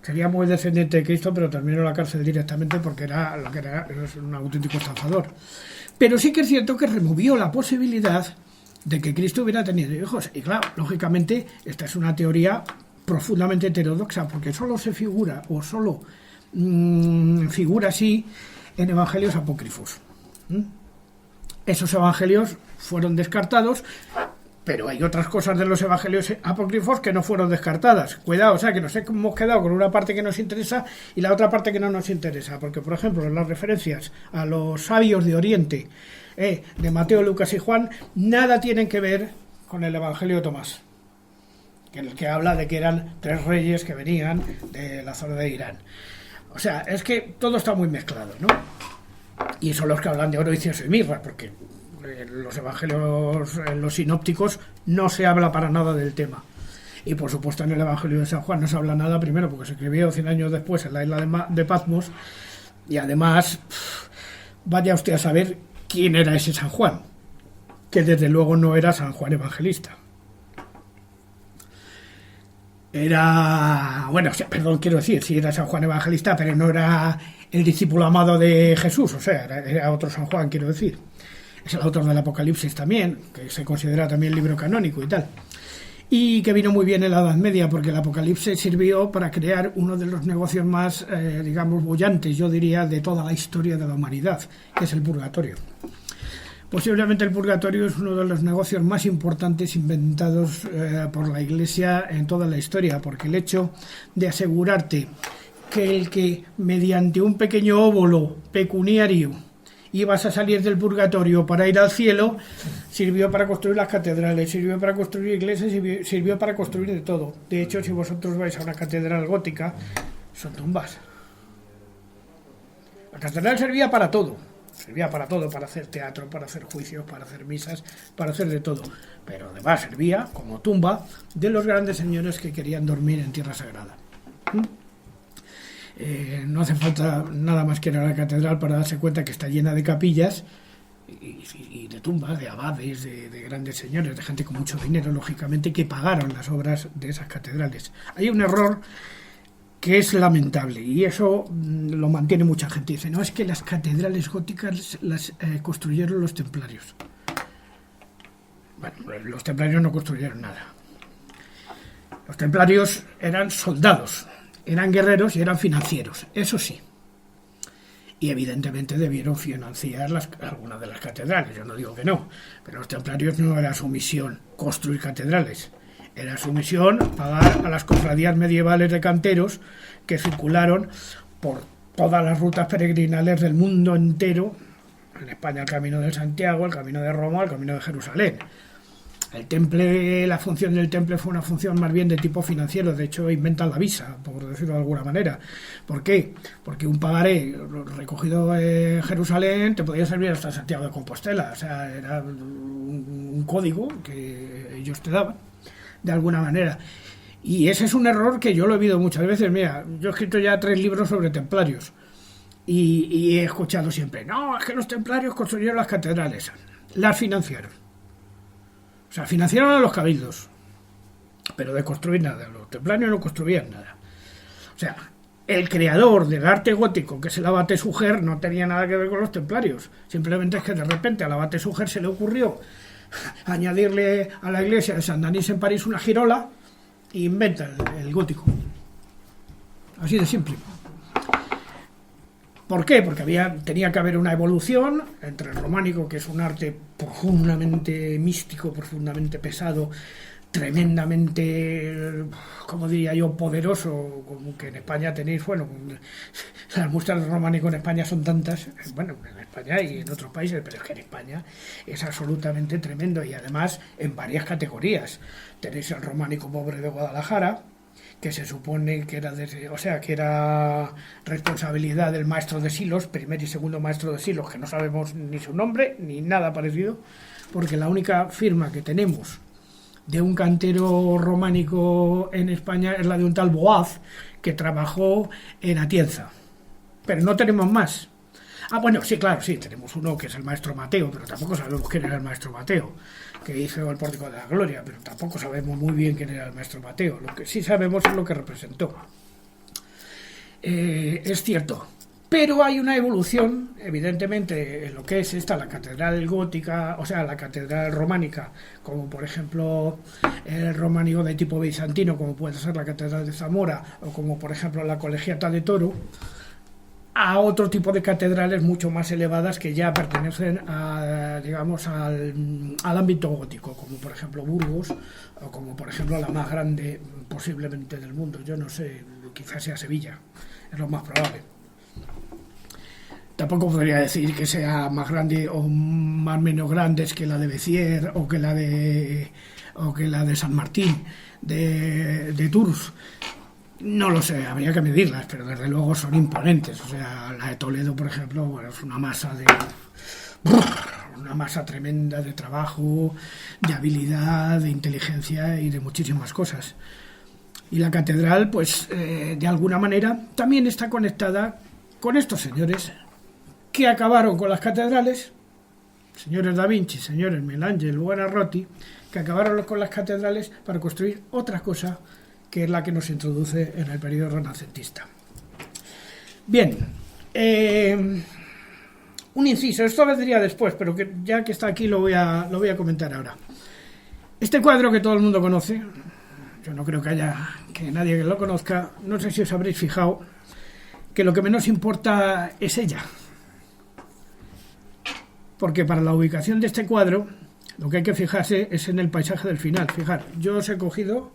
Sería muy descendiente de Cristo, pero terminó en la cárcel directamente porque era un auténtico estafador. Pero sí que es cierto que removió la posibilidad de que Cristo hubiera tenido hijos. Y claro, lógicamente, esta es una teoría profundamente heterodoxa, porque solo se figura, o solo figura así, en evangelios apócrifos. Esos evangelios fueron descartados, pero hay otras cosas de los evangelios apócrifos que no fueron descartadas. Cuidado, o sea, que nos hemos quedado con una parte que nos interesa y la otra parte que no nos interesa. Porque, por ejemplo, las referencias a los sabios de Oriente, de Mateo, Lucas y Juan, nada tienen que ver con el evangelio de Tomás, en el que habla de que eran 3 reyes que venían de la zona de Irán. O sea, es que todo está muy mezclado, ¿no? Y son los que hablan de oro, incienso y mirra, porque en los evangelios, en los sinópticos, no se habla para nada del tema. Y por supuesto en el evangelio de San Juan no se habla nada, primero porque se escribió 100 años después en la isla de Patmos, y además vaya usted a saber quién era ese San Juan, que desde luego no era San Juan Evangelista. Era, bueno, quiero decir, sí era San Juan Evangelista, pero no era el discípulo amado de Jesús, o sea, era otro San Juan, quiero decir. Es el autor del Apocalipsis también, que se considera también libro canónico y tal. Y que vino muy bien en la Edad Media, porque el Apocalipsis sirvió para crear uno de los negocios más, digamos, bollantes, yo diría, de toda la historia de la humanidad, que es el purgatorio. Posiblemente el purgatorio es uno de los negocios más importantes inventados por la Iglesia en toda la historia, porque el hecho de asegurarte que el que mediante un pequeño óvulo pecuniario ibas a salir del purgatorio para ir al cielo, sirvió para construir las catedrales, sirvió para construir iglesias, sirvió para construir de todo. De hecho, si vosotros vais a una catedral gótica, son tumbas. La catedral servía para todo, para hacer teatro, para hacer juicios, para hacer misas, para hacer de todo. Pero además servía como tumba de los grandes señores que querían dormir en tierra sagrada. No hace falta nada más que ir a la catedral para darse cuenta que está llena de capillas y de tumbas, de abades, de grandes señores, de gente con mucho dinero, lógicamente, que pagaron las obras de esas catedrales. Hay un error que es lamentable, y eso lo mantiene mucha gente. Dice, no, es que las catedrales góticas las construyeron los templarios. Bueno, los templarios no construyeron nada. Los templarios eran soldados, eran guerreros y eran financieros, eso sí. Y evidentemente debieron financiar algunas de las catedrales, yo no digo que no, pero los templarios no era su misión construir catedrales. Era su misión pagar a las cofradías medievales de canteros que circularon por todas las rutas peregrinales del mundo entero. En España el Camino de Santiago, el Camino de Roma, el Camino de Jerusalén. El temple, la función del temple fue una función más bien de tipo financiero. De hecho, inventan la visa, por decirlo de alguna manera. ¿Por qué? Porque un pagaré recogido en Jerusalén te podía servir hasta Santiago de Compostela. O sea, era un código que ellos te daban, de alguna manera. Y ese es un error que yo lo he visto muchas veces. Mira, yo he escrito ya 3 libros sobre templarios y he escuchado siempre, no, es que los templarios construyeron las catedrales, las financiaron. O sea, financiaron a los cabildos, pero de construir nada. Los templarios no construían nada. O sea, el creador del arte gótico, que es el abate Suger, no tenía nada que ver con los templarios. Simplemente es que de repente al abate Suger se le ocurrió añadirle a la iglesia de San Denis en París una girola e inventa el gótico. Así de simple. ¿Por qué? Porque tenía que haber una evolución entre el románico, que es un arte profundamente místico, profundamente pesado, tremendamente, como diría yo, poderoso, como que en España tenéis, bueno, las muestras de románico en España son tantas, bueno, en España y en otros países, pero es que en España es absolutamente tremendo, y además en varias categorías. Tenéis el románico pobre de Guadalajara, que se supone que era responsabilidad del maestro de Silos, primer y segundo maestro de Silos, que no sabemos ni su nombre ni nada parecido, porque la única firma que tenemos de un cantero románico en España es la de un tal Boaz, que trabajó en Atienza, pero no tenemos más. Ah, bueno, sí, claro, sí, tenemos uno que es el maestro Mateo, pero tampoco sabemos quién era el maestro Mateo, que hizo el Pórtico de la Gloria, pero tampoco sabemos muy bien quién era el maestro Mateo. Lo que sí sabemos es lo que representó. Es cierto, pero hay una evolución, evidentemente, en lo que es la catedral gótica, o sea, la catedral románica, como por ejemplo el románico de tipo bizantino, como puede ser la catedral de Zamora, o como por ejemplo la colegiata de Toro, a otro tipo de catedrales mucho más elevadas que ya pertenecen a, digamos, al ámbito gótico, como por ejemplo Burgos, o como por ejemplo la más grande posiblemente del mundo, yo no sé, quizás sea Sevilla, es lo más probable. Tampoco podría decir que sea más grande o más menos grandes que la de Béziers o que la de San Martín de Tours. No lo sé, habría que medirlas, pero desde luego son imponentes. O sea, la de Toledo, por ejemplo, bueno, es una masa tremenda de trabajo, de habilidad, de inteligencia y de muchísimas cosas. Y la catedral, pues, de alguna manera, también está conectada con estos señores que acabaron con las catedrales, señores Da Vinci, señores Michelangelo, Buonarroti, que acabaron con las catedrales para construir otra cosa, que es la que nos introduce en el periodo renacentista. Bien, un inciso, esto vendría después, pero que ya que está aquí lo voy a comentar ahora. Este cuadro que todo el mundo conoce, yo no creo que haya nadie que lo conozca, no sé si os habréis fijado que lo que menos importa es ella, porque para la ubicación de este cuadro lo que hay que fijarse es en el paisaje del final. Fijar, yo os he cogido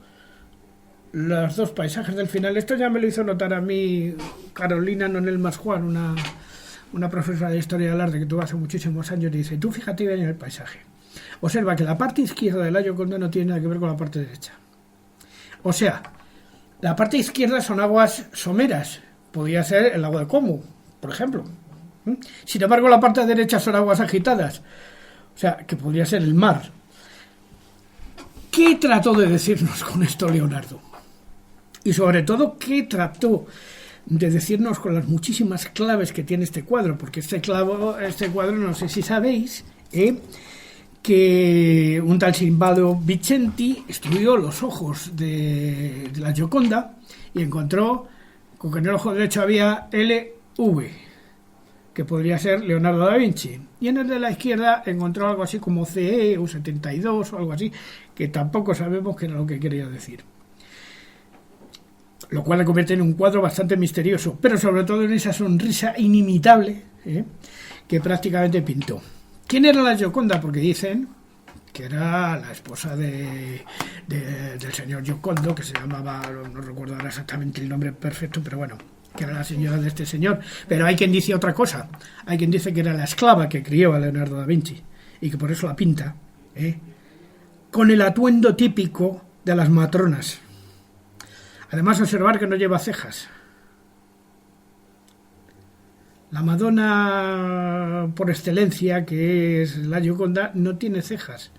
los 2 paisajes del final. Esto ya me lo hizo notar a mí Carolina Nonel Masjuan, una profesora de historia del arte que tuvo hace muchísimos años, dice, tú fíjate bien en el paisaje. Observa que la parte izquierda de la Gioconda no tiene nada que ver con la parte derecha. O sea, la parte izquierda son aguas someras. Podría ser el lago de Como, por ejemplo. Sin embargo, la parte derecha son aguas agitadas. O sea, que podría ser el mar. ¿Qué trató de decirnos con esto Leonardo? Y sobre todo, ¿qué trató de decirnos con las muchísimas claves que tiene este cuadro? Porque este cuadro, no sé si sabéis, que un tal Silvado Vicenti estudió los ojos de la Gioconda y encontró con que en el ojo derecho había LV, que podría ser Leonardo da Vinci, y en el de la izquierda encontró algo así como CE o 72 o algo así, que tampoco sabemos qué era lo que quería decir. Lo cual le convierte en un cuadro bastante misterioso, pero sobre todo en esa sonrisa inimitable que prácticamente pintó. ¿Quién era la Gioconda? Porque dicen que era la esposa del señor Giocondo, que se llamaba, no recuerdo ahora exactamente el nombre perfecto, pero bueno, que era la señora de este señor. Pero hay quien dice otra cosa. Hay quien dice que era la esclava que crió a Leonardo da Vinci y que por eso la pinta con el atuendo típico de las matronas. Además, observar que no lleva cejas. La Madonna por excelencia, que es la Gioconda, no tiene cejas.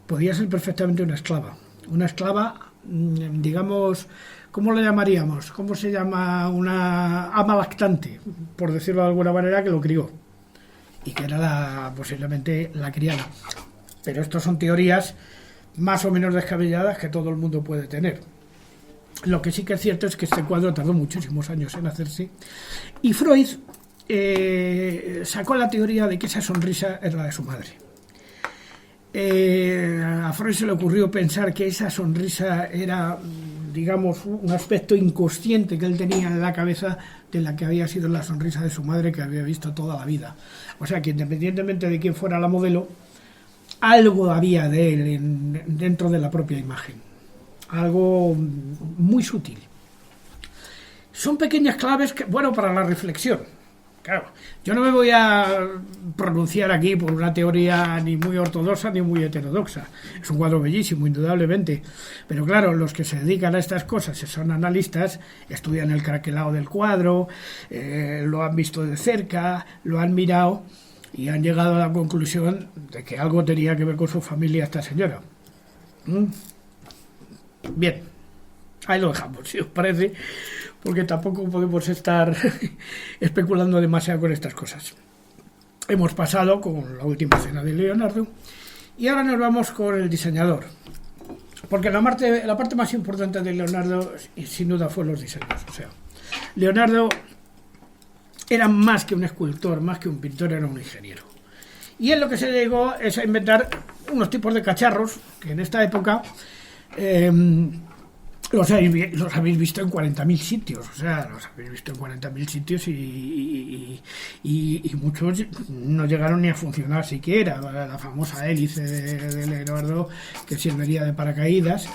Podría ser perfectamente una esclava. Una esclava, digamos, ¿cómo le llamaríamos? ¿Cómo se llama? Una ama lactante, por decirlo de alguna manera, que lo crió. Y que era posiblemente la criada. Pero estas son teorías más o menos descabelladas que todo el mundo puede tener. Lo que sí que es cierto es que este cuadro tardó muchísimos años en hacerse. Y Freud sacó la teoría de que esa sonrisa era la de su madre. A Freud se le ocurrió pensar que esa sonrisa era, digamos, un aspecto inconsciente que él tenía en la cabeza de la que había sido la sonrisa de su madre, que había visto toda la vida. O sea que independientemente de quién fuera la modelo, algo había de él dentro de la propia imagen. Algo muy sutil. Son pequeñas claves que, bueno, para la reflexión. Claro, yo no me voy a pronunciar aquí por una teoría ni muy ortodoxa ni muy heterodoxa. Es un cuadro bellísimo, indudablemente. Pero claro, los que se dedican a estas cosas, son analistas, estudian el craquelado del cuadro, lo han visto de cerca, lo han mirado y han llegado a la conclusión de que algo tenía que ver con su familia esta señora. Bien, ahí lo dejamos, si os parece, porque tampoco podemos estar especulando demasiado con estas cosas. Hemos pasado con la última cena de Leonardo y ahora nos vamos con el diseñador, porque la parte más importante de Leonardo sin duda fue los diseños. O sea, Leonardo era más que un escultor, más que un pintor, era un ingeniero. Y él lo que se llegó es a inventar unos tipos de cacharros que en esta época los habéis visto en 40.000 sitios, o sea, los habéis visto en 40.000 sitios y muchos no llegaron ni a funcionar siquiera. La famosa hélice de Leonardo, que serviría de paracaídas.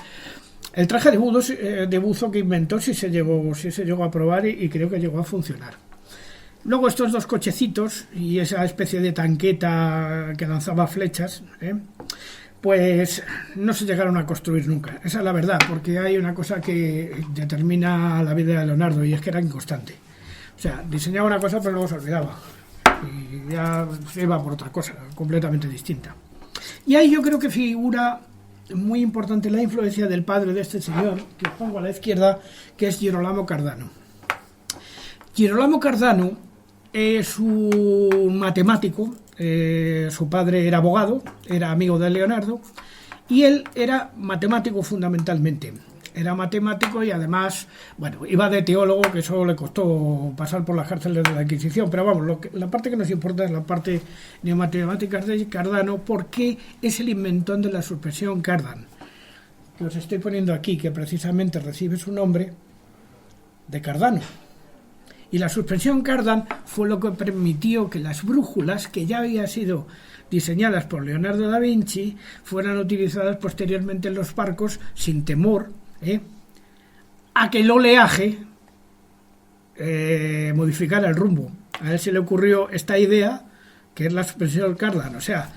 El traje de buzo que inventó sí se llegó a probar y creo que llegó a funcionar. Luego estos dos cochecitos y esa especie de tanqueta que lanzaba flechas, pues no se llegaron a construir nunca. Esa es la verdad, porque hay una cosa que determina la vida de Leonardo y es que era inconstante. O sea, diseñaba una cosa pero luego se olvidaba y ya se iba por otra cosa completamente distinta. Y ahí yo creo que figura muy importante la influencia del padre de este señor, que os pongo a la izquierda, que es Girolamo Cardano. Girolamo Cardano es un matemático. Su padre era abogado, era amigo de Leonardo y él era matemático fundamentalmente. Era matemático y además, bueno, iba de teólogo, que eso le costó pasar por las cárceles de la Inquisición, pero vamos, la parte que nos importa es la parte de matemáticas de Cardano, porque es el inventor de la suspensión Cardan, que os estoy poniendo aquí, que precisamente recibe su nombre de Cardano. Y la suspensión Cardan fue lo que permitió que las brújulas, que ya habían sido diseñadas por Leonardo da Vinci, fueran utilizadas posteriormente en los barcos sin temor a que el oleaje modificara el rumbo. A él se le ocurrió esta idea, que es la suspensión Cardan. O sea,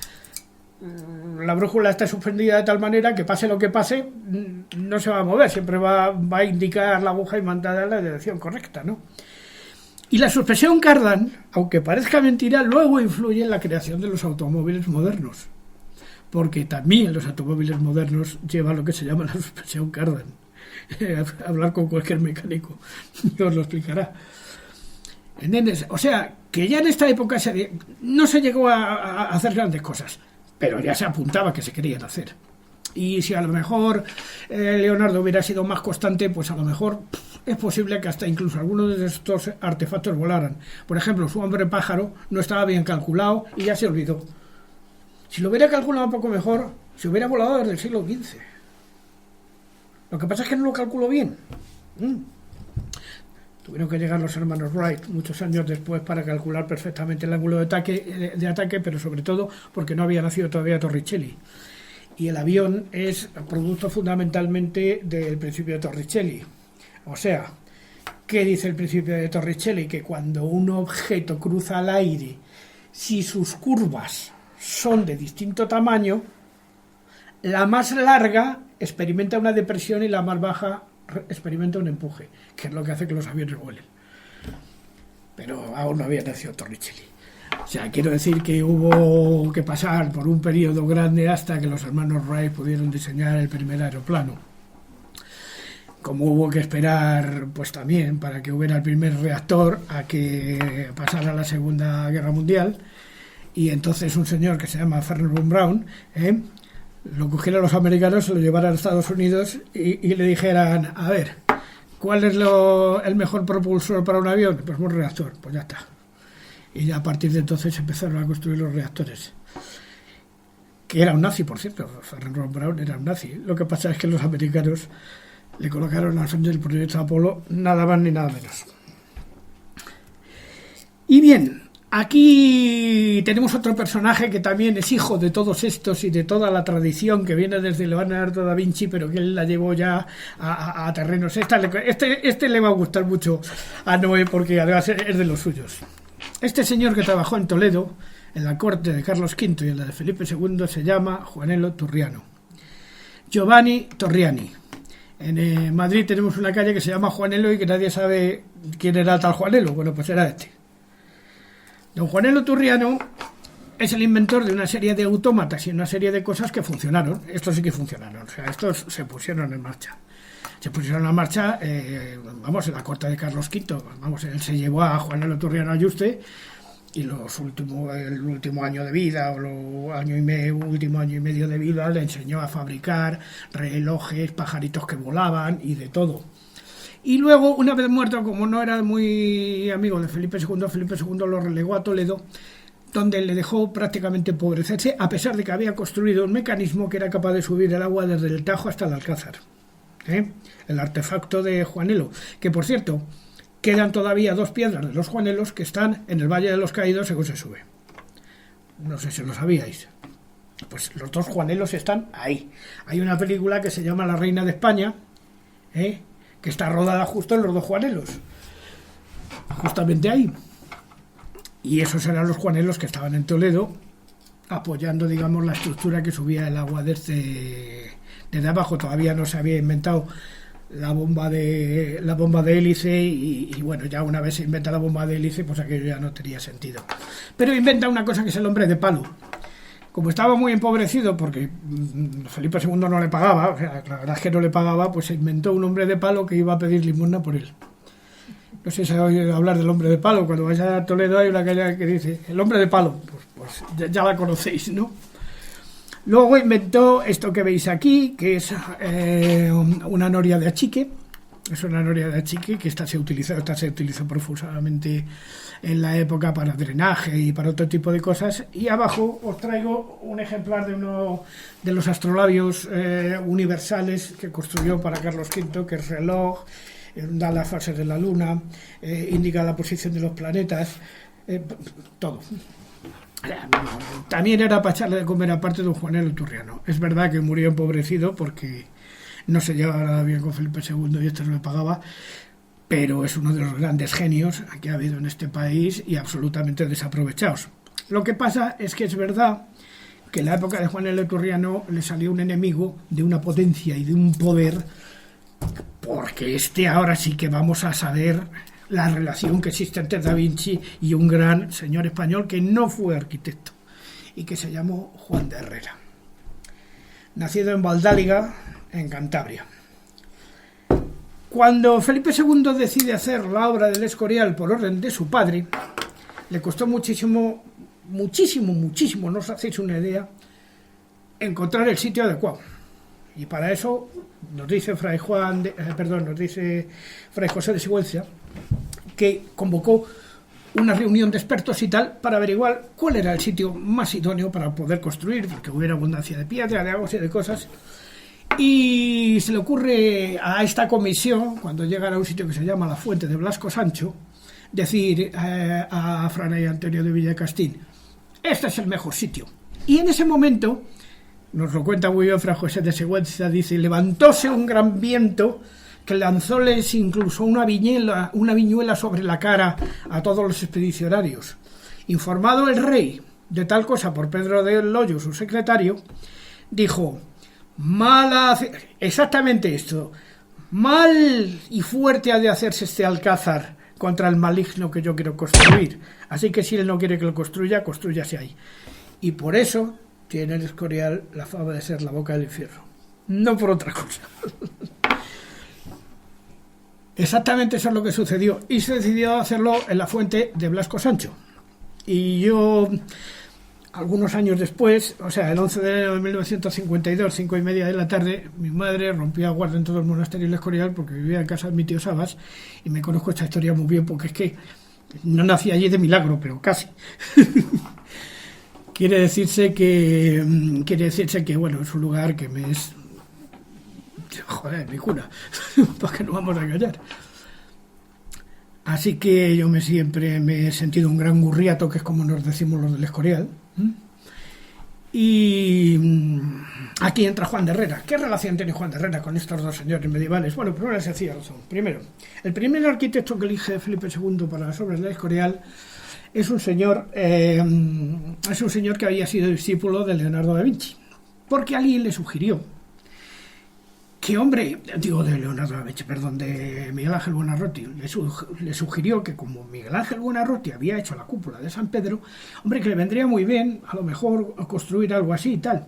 la brújula está suspendida de tal manera que pase lo que pase, no se va a mover, siempre va a indicar la aguja y mandar en la dirección correcta, ¿no? Y la suspensión Cardan, aunque parezca mentira, luego influye en la creación de los automóviles modernos, porque también los automóviles modernos llevan lo que se llama la suspensión Cardan. Hablar con cualquier mecánico y os lo explicará. ¿Entiendes? O sea, que ya en esta época no se llegó a hacer grandes cosas, pero ya se apuntaba que se querían hacer. Y si a lo mejor Leonardo hubiera sido más constante, pues a lo mejor es posible que hasta incluso algunos de estos artefactos volaran. Por ejemplo, su hombre pájaro no estaba bien calculado y ya se olvidó. Si lo hubiera calculado un poco mejor, se hubiera volado desde el siglo XV. Lo que pasa es que no lo calculó bien. Tuvieron que llegar los hermanos Wright muchos años después para calcular perfectamente el ángulo de ataque, pero sobre todo porque no había nacido todavía Torricelli. Y el avión es producto fundamentalmente del principio de Torricelli. O sea, ¿qué dice el principio de Torricelli? Que cuando un objeto cruza al aire, si sus curvas son de distinto tamaño, la más larga experimenta una depresión y la más baja experimenta un empuje, que es lo que hace que los aviones vuelen. Pero aún no había nacido Torricelli. O sea, quiero decir que hubo que pasar por un periodo grande hasta que los hermanos Wright pudieron diseñar el primer aeroplano. Como hubo que esperar, pues también, para que hubiera el primer reactor a que pasara la Segunda Guerra Mundial, y entonces un señor que se llama Wernher von Braun, lo cogieran los americanos, se lo llevaran a Estados Unidos y le dijeran, a ver, ¿cuál es el mejor propulsor para un avión? Pues un reactor, pues ya está. Y ya a partir de entonces empezaron a construir los reactores. Que era un nazi, por cierto. Wernher von Braun era un nazi. Lo que pasa es que los americanos le colocaron al frente del proyecto Apolo nada más ni nada menos. Y bien, aquí tenemos otro personaje que también es hijo de todos estos y de toda la tradición que viene desde Leonardo da Vinci, pero que él la llevó ya a terrenos. Este le va a gustar mucho a Noé porque además es de los suyos. Este señor que trabajó en Toledo, en la corte de Carlos V y en la de Felipe II, se llama Juanello Turriano. Giovanni Torriani. En Madrid tenemos una calle que se llama Juanello y que nadie sabe quién era tal Juanello. Bueno, pues era este. Don Juanello Turriano es el inventor de una serie de autómatas y una serie de cosas que funcionaron. Estos sí que funcionaron. O sea, estos se pusieron en marcha. Se pusieron en marcha, en la corte de Carlos V. Él se llevó a Juanello Turriano a Yuste y el último año de vida, último año y medio de vida, le enseñó a fabricar relojes, pajaritos que volaban y de todo. Y luego, una vez muerto, como no era muy amigo de Felipe II lo relegó a Toledo, donde le dejó prácticamente empobrecerse, a pesar de que había construido un mecanismo que era capaz de subir el agua desde el Tajo hasta el Alcázar. El artefacto de Juanello, que por cierto, quedan todavía 2 piedras de los Juanelos que están en el Valle de los Caídos según se sube. No sé si lo sabíais. Pues los 2 Juanelos están ahí. Hay una película que se llama La Reina de España, que está rodada justo en los 2 Juanelos. Justamente ahí. Y esos eran los Juanelos que estaban en Toledo, apoyando, digamos, la estructura que subía el agua desde abajo. Todavía no se había inventado la bomba de hélice y bueno, ya una vez se inventa la bomba de hélice, pues aquello ya no tenía sentido. Pero inventa una cosa que es el hombre de palo. Como estaba muy empobrecido porque Felipe II no le pagaba, o sea, la verdad es que no le pagaba, pues se inventó un hombre de palo que iba a pedir limosna por él. No sé si se ha oído hablar del hombre de palo. Cuando vais a Toledo hay una calle que dice el hombre de palo, pues ya la conocéis, ¿no? Luego inventó esto que veis aquí, que es una noria de achique. Es una noria de achique que esta se utilizó profusamente en la época para drenaje y para otro tipo de cosas. Y abajo os traigo un ejemplar de uno de los astrolabios universales que construyó para Carlos V, que es reloj, da las fases de la luna, indica la posición de los planetas, todo. También era para echarle de comer aparte de don Juanello Turriano. Es verdad que murió empobrecido porque no se llevaba nada bien con Felipe II y este no le pagaba, pero es uno de los grandes genios que ha habido en este país y absolutamente desaprovechados. Lo que pasa es que es verdad que en la época de Juan el Iturriano le salió un enemigo de una potencia y de un poder, porque ahora sí que vamos a saber la relación que existe entre Da Vinci y un gran señor español que no fue arquitecto y que se llamó Juan de Herrera, nacido en Valdáliga, en Cantabria. Cuando Felipe II decide hacer la obra del Escorial por orden de su padre, le costó muchísimo, no os hacéis una idea, encontrar el sitio adecuado. Y para eso nos dice Fray José de Sigüenza que convocó una reunión de expertos y tal para averiguar cuál era el sitio más idóneo para poder construir, porque hubiera abundancia de piedra, de aguas y de cosas. Y se le ocurre a esta comisión, cuando llegan a un sitio que se llama la Fuente de Blasco Sancho, decir a Fray Antonio de Villacastín: este es el mejor sitio. Y en ese momento, nos lo cuenta muy bien Fray José de Sigüenza, dice: levantóse un gran viento que lanzóles incluso una viñuela sobre la cara a todos los expedicionarios. Informado el rey de tal cosa por Pedro del Hoyo, su secretario, dijo: exactamente esto, mal y fuerte ha de hacerse este alcázar contra el maligno que yo quiero construir. Así que si él no quiere que lo construya, construyase ahí. Y por eso tiene el Escorial la fama de ser la boca del infierno, no por otra cosa. Exactamente eso es lo que sucedió, y se decidió hacerlo en la Fuente de Blasco Sancho. Y yo, algunos años después, o sea, el 11 de enero de 1952, 5:30 de la tarde, mi madre rompió a guardia en todo el monasterio del Escorial, porque vivía en casa de mi tío Sabas, y me conozco esta historia muy bien, porque es que no nací allí de milagro, pero casi. Quiere decirse que, bueno, es un lugar que me es... Joder, mi cuna, ¿para qué nos vamos a engañar? Así que yo siempre me he sentido un gran gurriato, que es como nos decimos los del Escorial. Y aquí entra Juan de Herrera. ¿Qué relación tiene Juan de Herrera con estos dos señores medievales? Bueno, por una sencilla razón. Primero, el primer arquitecto que elige Felipe II para las obras del Escorial es un señor que había sido discípulo de Leonardo da Vinci, porque alguien le sugirió que, de Miguel Ángel Buonarroti, le sugirió que, como Miguel Ángel Buonarroti había hecho la cúpula de San Pedro, que le vendría muy bien a lo mejor construir algo así y tal.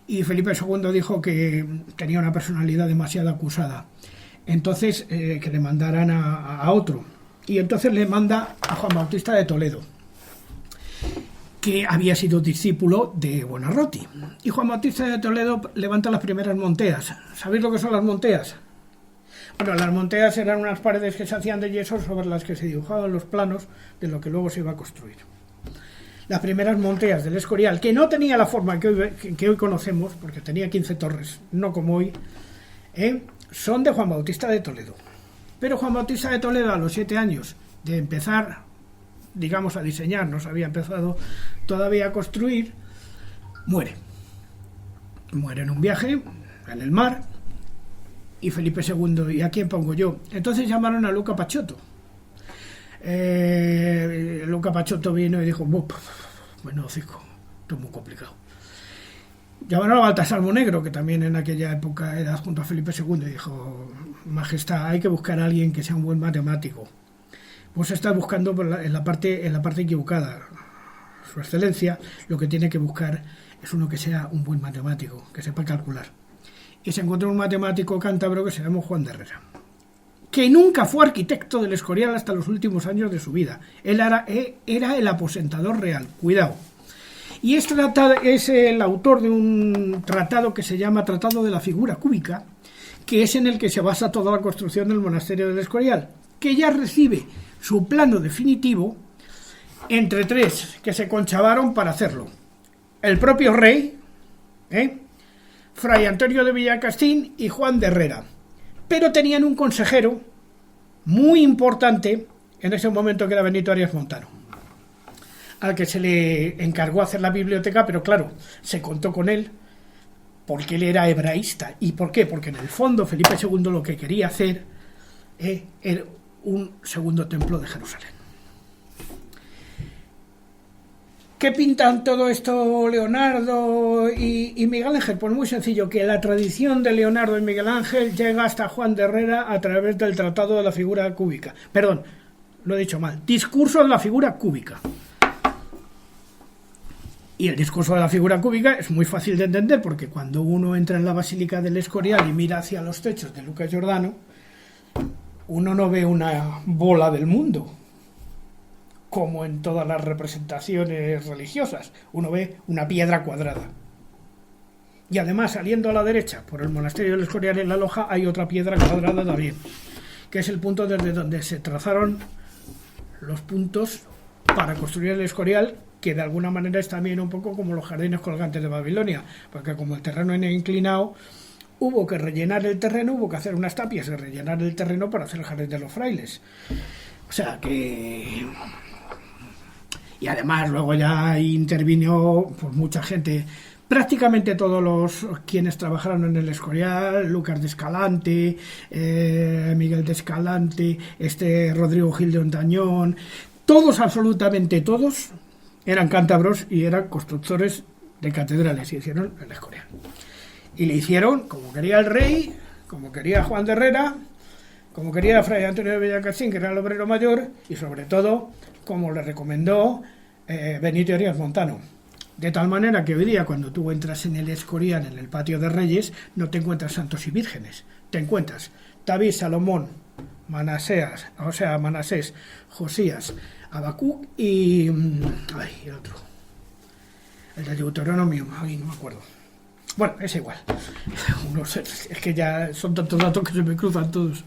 Y Felipe II dijo que tenía una personalidad demasiado acusada, entonces que le mandaran a otro. Y entonces le manda a Juan Bautista de Toledo, que había sido discípulo de Buonarroti. Y Juan Bautista de Toledo levanta las primeras monteas. ¿Sabéis lo que son las monteas? Bueno, las monteas eran unas paredes que se hacían de yeso sobre las que se dibujaban los planos de lo que luego se iba a construir. Las primeras monteas del Escorial, que no tenía la forma que hoy conocemos, porque tenía 15 torres, no como hoy, son de Juan Bautista de Toledo. Pero Juan Bautista de Toledo, a los 7 años de empezar, digamos, a diseñar, no se había empezado todavía a construir, muere en un viaje en el mar. Y Felipe II, ¿y a quién pongo yo? Entonces llamaron a Luca Paciotto. Luca Paciotto vino y dijo: bueno, cico, esto es muy complicado. Llamaron a Baltasar Monegro, que también en aquella época era junto a Felipe II, y dijo: Majestad, hay que buscar a alguien que sea un buen matemático. Pues está buscando en la parte equivocada. Su excelencia lo que tiene que buscar es uno que sea un buen matemático, que sepa calcular. Y se encontró un matemático cántabro que se llamó Juan de Herrera, que nunca fue arquitecto del Escorial hasta los últimos años de su vida. Él era el aposentador real, cuidado. Y es el autor de un tratado que se llama Tratado de la Figura Cúbica, que es en el que se basa toda la construcción del monasterio del Escorial, que ya recibe su plano definitivo entre 3 que se conchavaron para hacerlo: el propio rey, Fray Antonio de Villacastín y Juan de Herrera. Pero tenían un consejero muy importante en ese momento, que era Benito Arias Montano, al que se le encargó hacer la biblioteca, pero claro, se contó con él porque él era hebraísta. ¿Y por qué? Porque en el fondo Felipe II lo que quería hacer un segundo templo de Jerusalén. ¿Qué pintan todo esto Leonardo y Miguel Ángel? Pues muy sencillo, que la tradición de Leonardo y Miguel Ángel llega hasta Juan de Herrera a través del Tratado de la Figura Cúbica. Perdón, lo he dicho mal. Discurso de la Figura Cúbica. Y el discurso de la figura cúbica es muy fácil de entender, porque cuando uno entra en la Basílica del Escorial y mira hacia los techos de Lucas Giordano, uno no ve una bola del mundo, como en todas las representaciones religiosas. Uno ve una piedra cuadrada. Y además, saliendo a la derecha, por el monasterio del Escorial en la Loja, hay otra piedra cuadrada también, que es el punto desde donde se trazaron los puntos para construir el Escorial, que de alguna manera es también un poco como los jardines colgantes de Babilonia, porque como el terreno era inclinado, hubo que rellenar el terreno, hubo que hacer unas tapias y rellenar el terreno para hacer el jardín de los frailes. O sea que... Y además luego ya intervino pues mucha gente, prácticamente todos los quienes trabajaron en el Escorial, Lucas de Escalante, Miguel de Escalante, Rodrigo Gil de Ontañón, todos, absolutamente todos, eran cántabros y eran constructores de catedrales, y hicieron el Escorial. Y le hicieron como quería el rey, como quería Juan de Herrera, como quería Fray Antonio de Bellacarcín, que era el obrero mayor, y sobre todo como le recomendó Benito Arias Montano. De tal manera que hoy día, cuando tú entras en el Escorial, en el patio de Reyes, no te encuentras santos y vírgenes, te encuentras David, Salomón, Manasés, Josías, Habacuc y... el otro. El de Deuteronomio, no me acuerdo. Bueno, es igual. Es que ya son tantos datos que se me cruzan todos.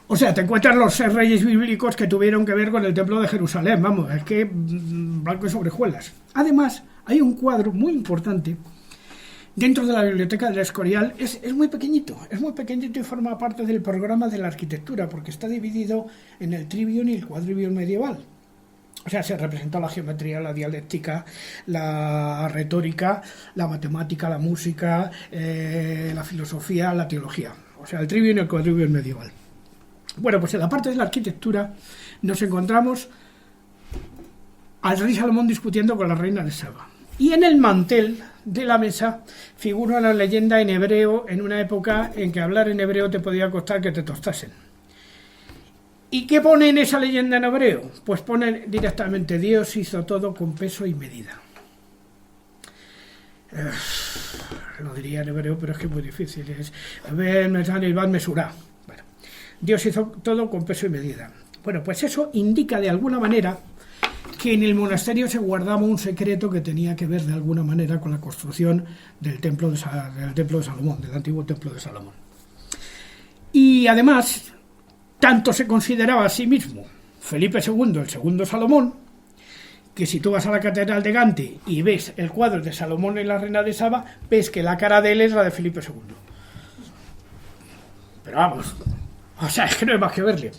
O sea, te encuentras los 6 reyes bíblicos que tuvieron que ver con el templo de Jerusalén. Vamos, es que blanco y sobre hojuelas. Además, hay un cuadro muy importante dentro de la biblioteca del Escorial. Es muy pequeñito y forma parte del programa de la arquitectura, porque está dividido en el trivium y el quadrivium medieval. O sea, se representa la geometría, la dialéctica, la retórica, la matemática, la música, la filosofía, la teología. O sea, el trivium y el quadrivium medieval. Bueno, pues en la parte de la arquitectura nos encontramos al rey Salomón discutiendo con la reina de Saba. Y en el mantel de la mesa figura una leyenda en hebreo, en una época en que hablar en hebreo te podía costar que te tostasen. ¿Y qué pone en esa leyenda en hebreo? Pues pone directamente: Dios hizo todo con peso y medida. Lo diría en hebreo, pero es que es muy difícil. Es mesurá. Bueno, Dios hizo todo con peso y medida. Bueno, pues eso indica de alguna manera que en el monasterio se guardaba un secreto que tenía que ver de alguna manera con la construcción del templo de Salomón, del antiguo templo de Salomón. Y además, tanto se consideraba a sí mismo Felipe II, el segundo Salomón, que si tú vas a la catedral de Gante y ves el cuadro de Salomón y la reina de Saba, ves que la cara de él es la de Felipe II. Pero vamos, o sea, es que no hay más que verle.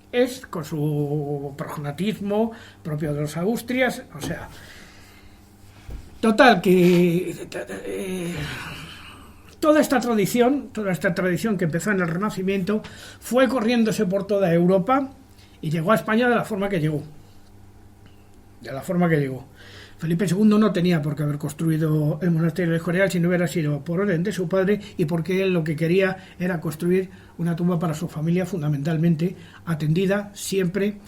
Es con su prognatismo propio de los Austrias, o sea, total que toda esta tradición que empezó en el Renacimiento fue corriéndose por toda Europa y llegó a España de la forma que llegó. Felipe II no tenía por qué haber construido el monasterio del Escorial si no hubiera sido por orden de su padre, y porque él lo que quería era construir una tumba para su familia, fundamentalmente atendida siempre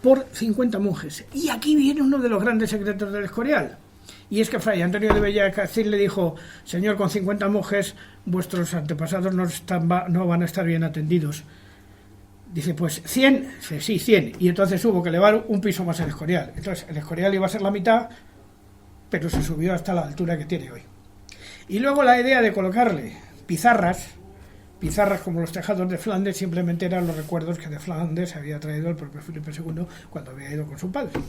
por 50 monjes. Y aquí viene uno de los grandes secretos del Escorial, y es que Fray Antonio de Bellacarcín le dijo: señor, con 50 monjes vuestros antepasados no van a estar bien atendidos. Dice, pues 100, sí, 100. Y entonces hubo que elevar un piso más el Escorial. Entonces el Escorial iba a ser la mitad, pero se subió hasta la altura que tiene hoy. Y luego la idea de colocarle pizarras como los tejados de Flandes, simplemente eran los recuerdos que de Flandes había traído el propio Felipe II cuando había ido con su padre.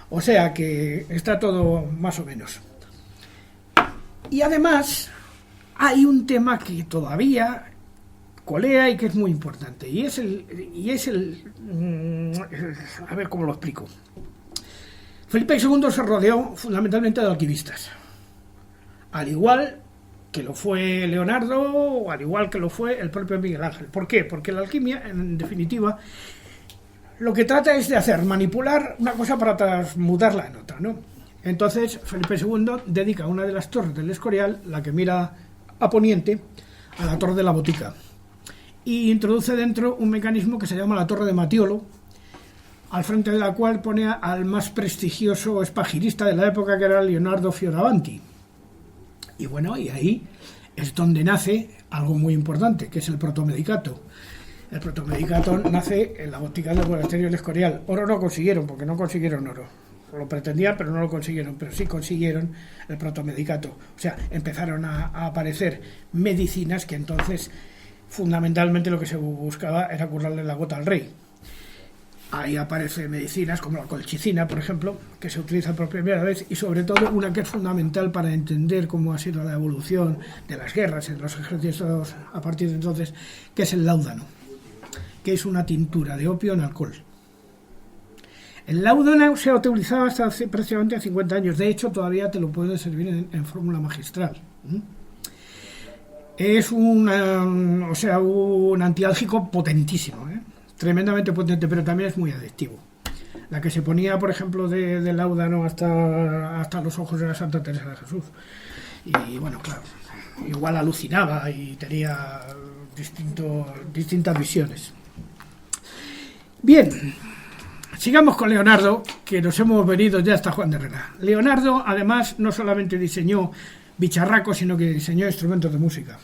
O sea que está todo más o menos. Y además hay un tema que todavía colea y que es muy importante, y es el a ver cómo lo explico. Felipe II se rodeó fundamentalmente de alquimistas, al igual que lo fue Leonardo, o al igual que lo fue el propio Miguel Ángel. ¿Por qué? Porque la alquimia, en definitiva, lo que trata es de manipular una cosa para transmutarla en otra, ¿no? Entonces Felipe II dedica una de las torres del Escorial, la que mira a poniente, a la torre de la Botica, y introduce dentro un mecanismo que se llama la torre de Matiolo, al frente de la cual pone al más prestigioso espagirista de la época, que era Leonardo Fioravanti. Y bueno, y ahí es donde nace algo muy importante, que es el protomedicato. El protomedicato nace en la botica del monasterio del Escorial. Oro no consiguieron, porque no consiguieron oro. Lo pretendían, pero no lo consiguieron. Pero sí consiguieron el protomedicato. O sea, empezaron a aparecer medicinas que entonces, fundamentalmente, lo que se buscaba era curarle la gota al rey. Ahí aparecen medicinas como la colchicina, por ejemplo, que se utiliza por primera vez, y sobre todo una que es fundamental para entender cómo ha sido la evolución de las guerras en los ejércitos a partir de entonces, que es el láudano, que es una tintura de opio en alcohol. El láudano se ha utilizado hasta hace prácticamente 50 años. De hecho, todavía te lo pueden servir en fórmula magistral. Es un antiálgico potentísimo, tremendamente potente, pero también es muy adictivo. La que se ponía, por ejemplo, de láudano hasta los ojos de la Santa Teresa de Jesús. Y bueno, claro, igual alucinaba y tenía distintas visiones. Bien, sigamos con Leonardo, que nos hemos venido ya hasta Juan de Herrera. Leonardo, además, no solamente diseñó bicharracos, sino que diseñó instrumentos de música.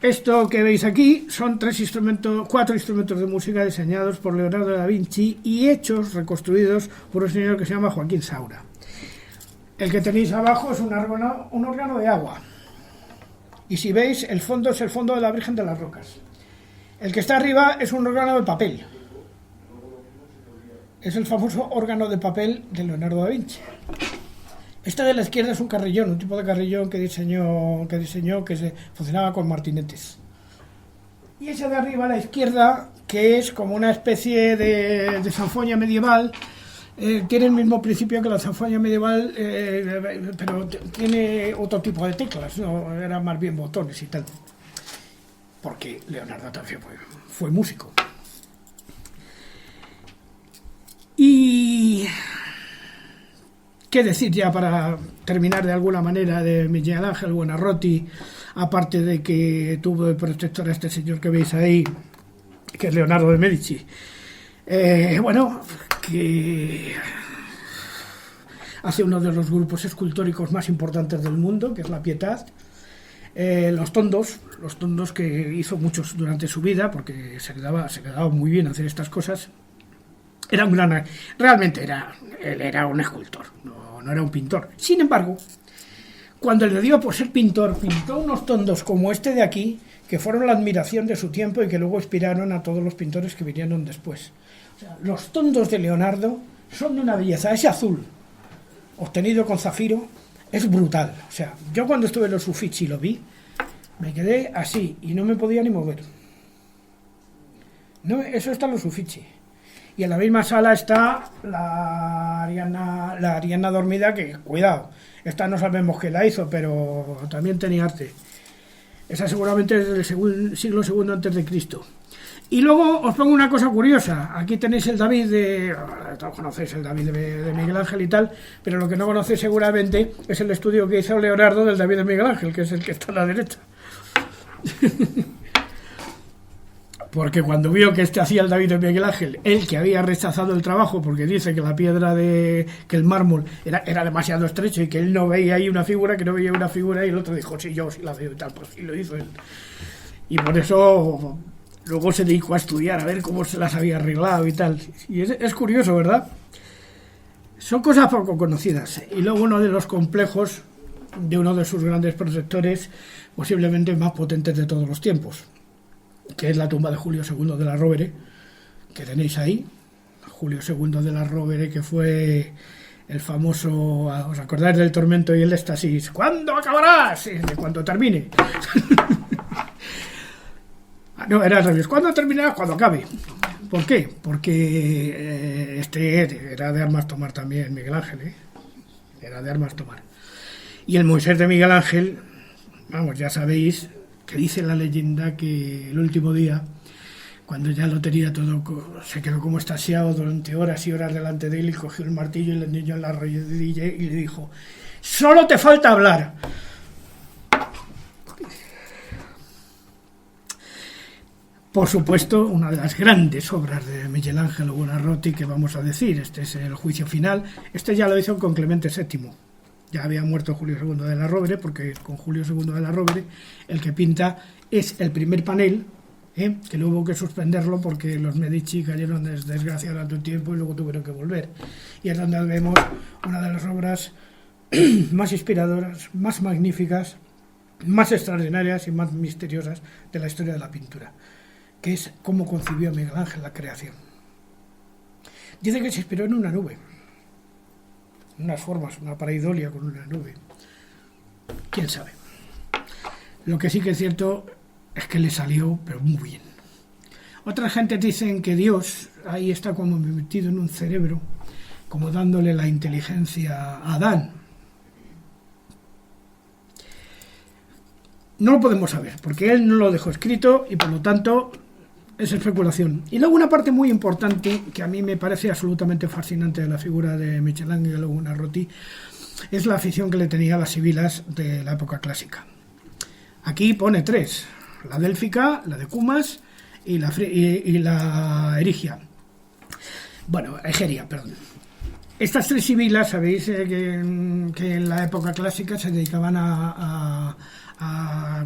Esto que veis aquí son 4 instrumentos de música diseñados por Leonardo da Vinci y reconstruidos por un señor que se llama Joaquín Saura. El que tenéis abajo es un órgano de agua. Y si veis, el fondo es el fondo de la Virgen de las Rocas. El que está arriba es un órgano de papel. Es el famoso órgano de papel de Leonardo da Vinci. Esta de la izquierda es un carrillón, un tipo de carrillón que diseñó que funcionaba con martinetes. Y esa de arriba a la izquierda, que es como una especie de zanfoña medieval, tiene el mismo principio que la zanfoña medieval, pero tiene otro tipo de teclas, ¿no? Eran más bien botones y tal. Porque Leonardo también fue músico. Y qué decir ya para terminar de alguna manera de Miguel Ángel Buonarroti, aparte de que tuvo de protector a este señor que veis ahí, que es Leonardo de Medici. Que hace uno de los grupos escultóricos más importantes del mundo, que es la Pietà. Los tondos que hizo muchos durante su vida, porque se le daba muy bien hacer estas cosas. Realmente él era un escultor, no era un pintor. Sin embargo, cuando le dio por ser pintor, pintó unos tondos como este de aquí, que fueron la admiración de su tiempo y que luego inspiraron a todos los pintores que vinieron después. O sea, los tondos de Leonardo son de una belleza. Ese azul, obtenido con zafiro, es brutal. O sea, yo cuando estuve en los Uffizi y lo vi, me quedé así y no me podía ni mover. No, eso está en los Uffizi. Y en la misma sala está la Ariadna dormida, que, cuidado, esta no sabemos quién la hizo, pero también tenía arte. Esa seguramente es del siglo II antes de Cristo. Y luego os pongo una cosa curiosa. Aquí tenéis el David todos conocéis el David de Miguel Ángel y tal, pero lo que no conocéis seguramente es el estudio que hizo Leonardo del David de Miguel Ángel, que es el que está a la derecha. Porque cuando vio que hacía el David de Miguel Ángel, él que había rechazado el trabajo porque dice que la piedra que el mármol era demasiado estrecho y que él no veía ahí una figura, y el otro dijo, sí, yo sí la veo y tal, pues sí lo hizo él. Y por eso luego se dedicó a estudiar, a ver cómo se las había arreglado y tal. Y es curioso, ¿verdad? Son cosas poco conocidas. Y luego uno de los complejos de uno de sus grandes protectores, posiblemente más potentes de todos los tiempos, que es la tumba de Julio II de la Rovere, que tenéis ahí. Julio II de la Rovere, que fue el famoso, ¿os acordáis del tormento y el éxtasis? ¿Cuándo acabarás? De cuando termine. No, era al revés. ¿Cuándo terminarás? Cuando acabe. ¿Por qué? Porque era de armas tomar también Miguel Ángel, Era de armas tomar. Y el Moisés de Miguel Ángel, vamos, ya sabéis que dice la leyenda que el último día, Cuando ya lo tenía todo, se quedó como estasiado durante horas y horas delante de él y cogió el martillo y le dio en la rodilla y le dijo: «Solo te falta hablar». Por supuesto, una de las grandes obras de Miguel Ángel Buonarroti que vamos a decir, este es el Juicio Final. Este ya lo hizo con Clemente VII. Ya había muerto Julio II de la Rovere, porque con Julio II de la Rovere el que pinta es el primer panel, que luego hubo que suspenderlo porque los Medici cayeron de desgracia durante un tiempo y luego tuvieron que volver. Y es donde vemos una de las obras más inspiradoras, más magníficas, más extraordinarias y más misteriosas de la historia de la pintura, que es cómo concibió Miguel Ángel la creación. Dice que se inspiró en una nube, unas formas, una pareidolia con una nube. ¿Quién sabe? Lo que sí que es cierto es que le salió, pero muy bien. Otra gente dicen que Dios ahí está como metido en un cerebro, como dándole la inteligencia a Adán. No lo podemos saber, porque él no lo dejó escrito y por lo tanto es especulación. Y luego una parte muy importante que a mí me parece absolutamente fascinante de la figura de Michelangelo Buonarroti es la afición que le tenía a las sibilas de la época clásica. Aquí pone 3, la délfica, la de Cumas y la erigia. Bueno, egeria, perdón. Estas 3 sibilas, sabéis que en la época clásica se dedicaban a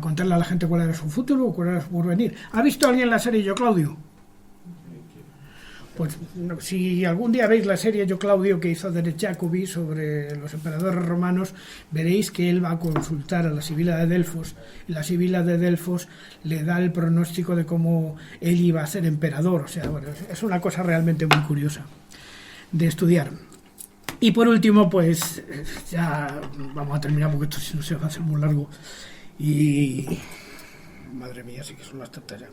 contarle a la gente cuál era su futuro o cuál era su porvenir. ¿Ha visto alguien la serie Yo Claudio? Pues si algún día veis la serie Yo Claudio que hizo Derek Jacobi sobre los emperadores romanos, veréis que él va a consultar a la Sibila de Delfos y la Sibila de Delfos le da el pronóstico de cómo él iba a ser emperador. O sea, bueno, es una cosa realmente muy curiosa de estudiar. Y por último, pues ya vamos a terminar porque esto si no se va a hacer muy largo. Y madre mía, sí que son las tantas ya.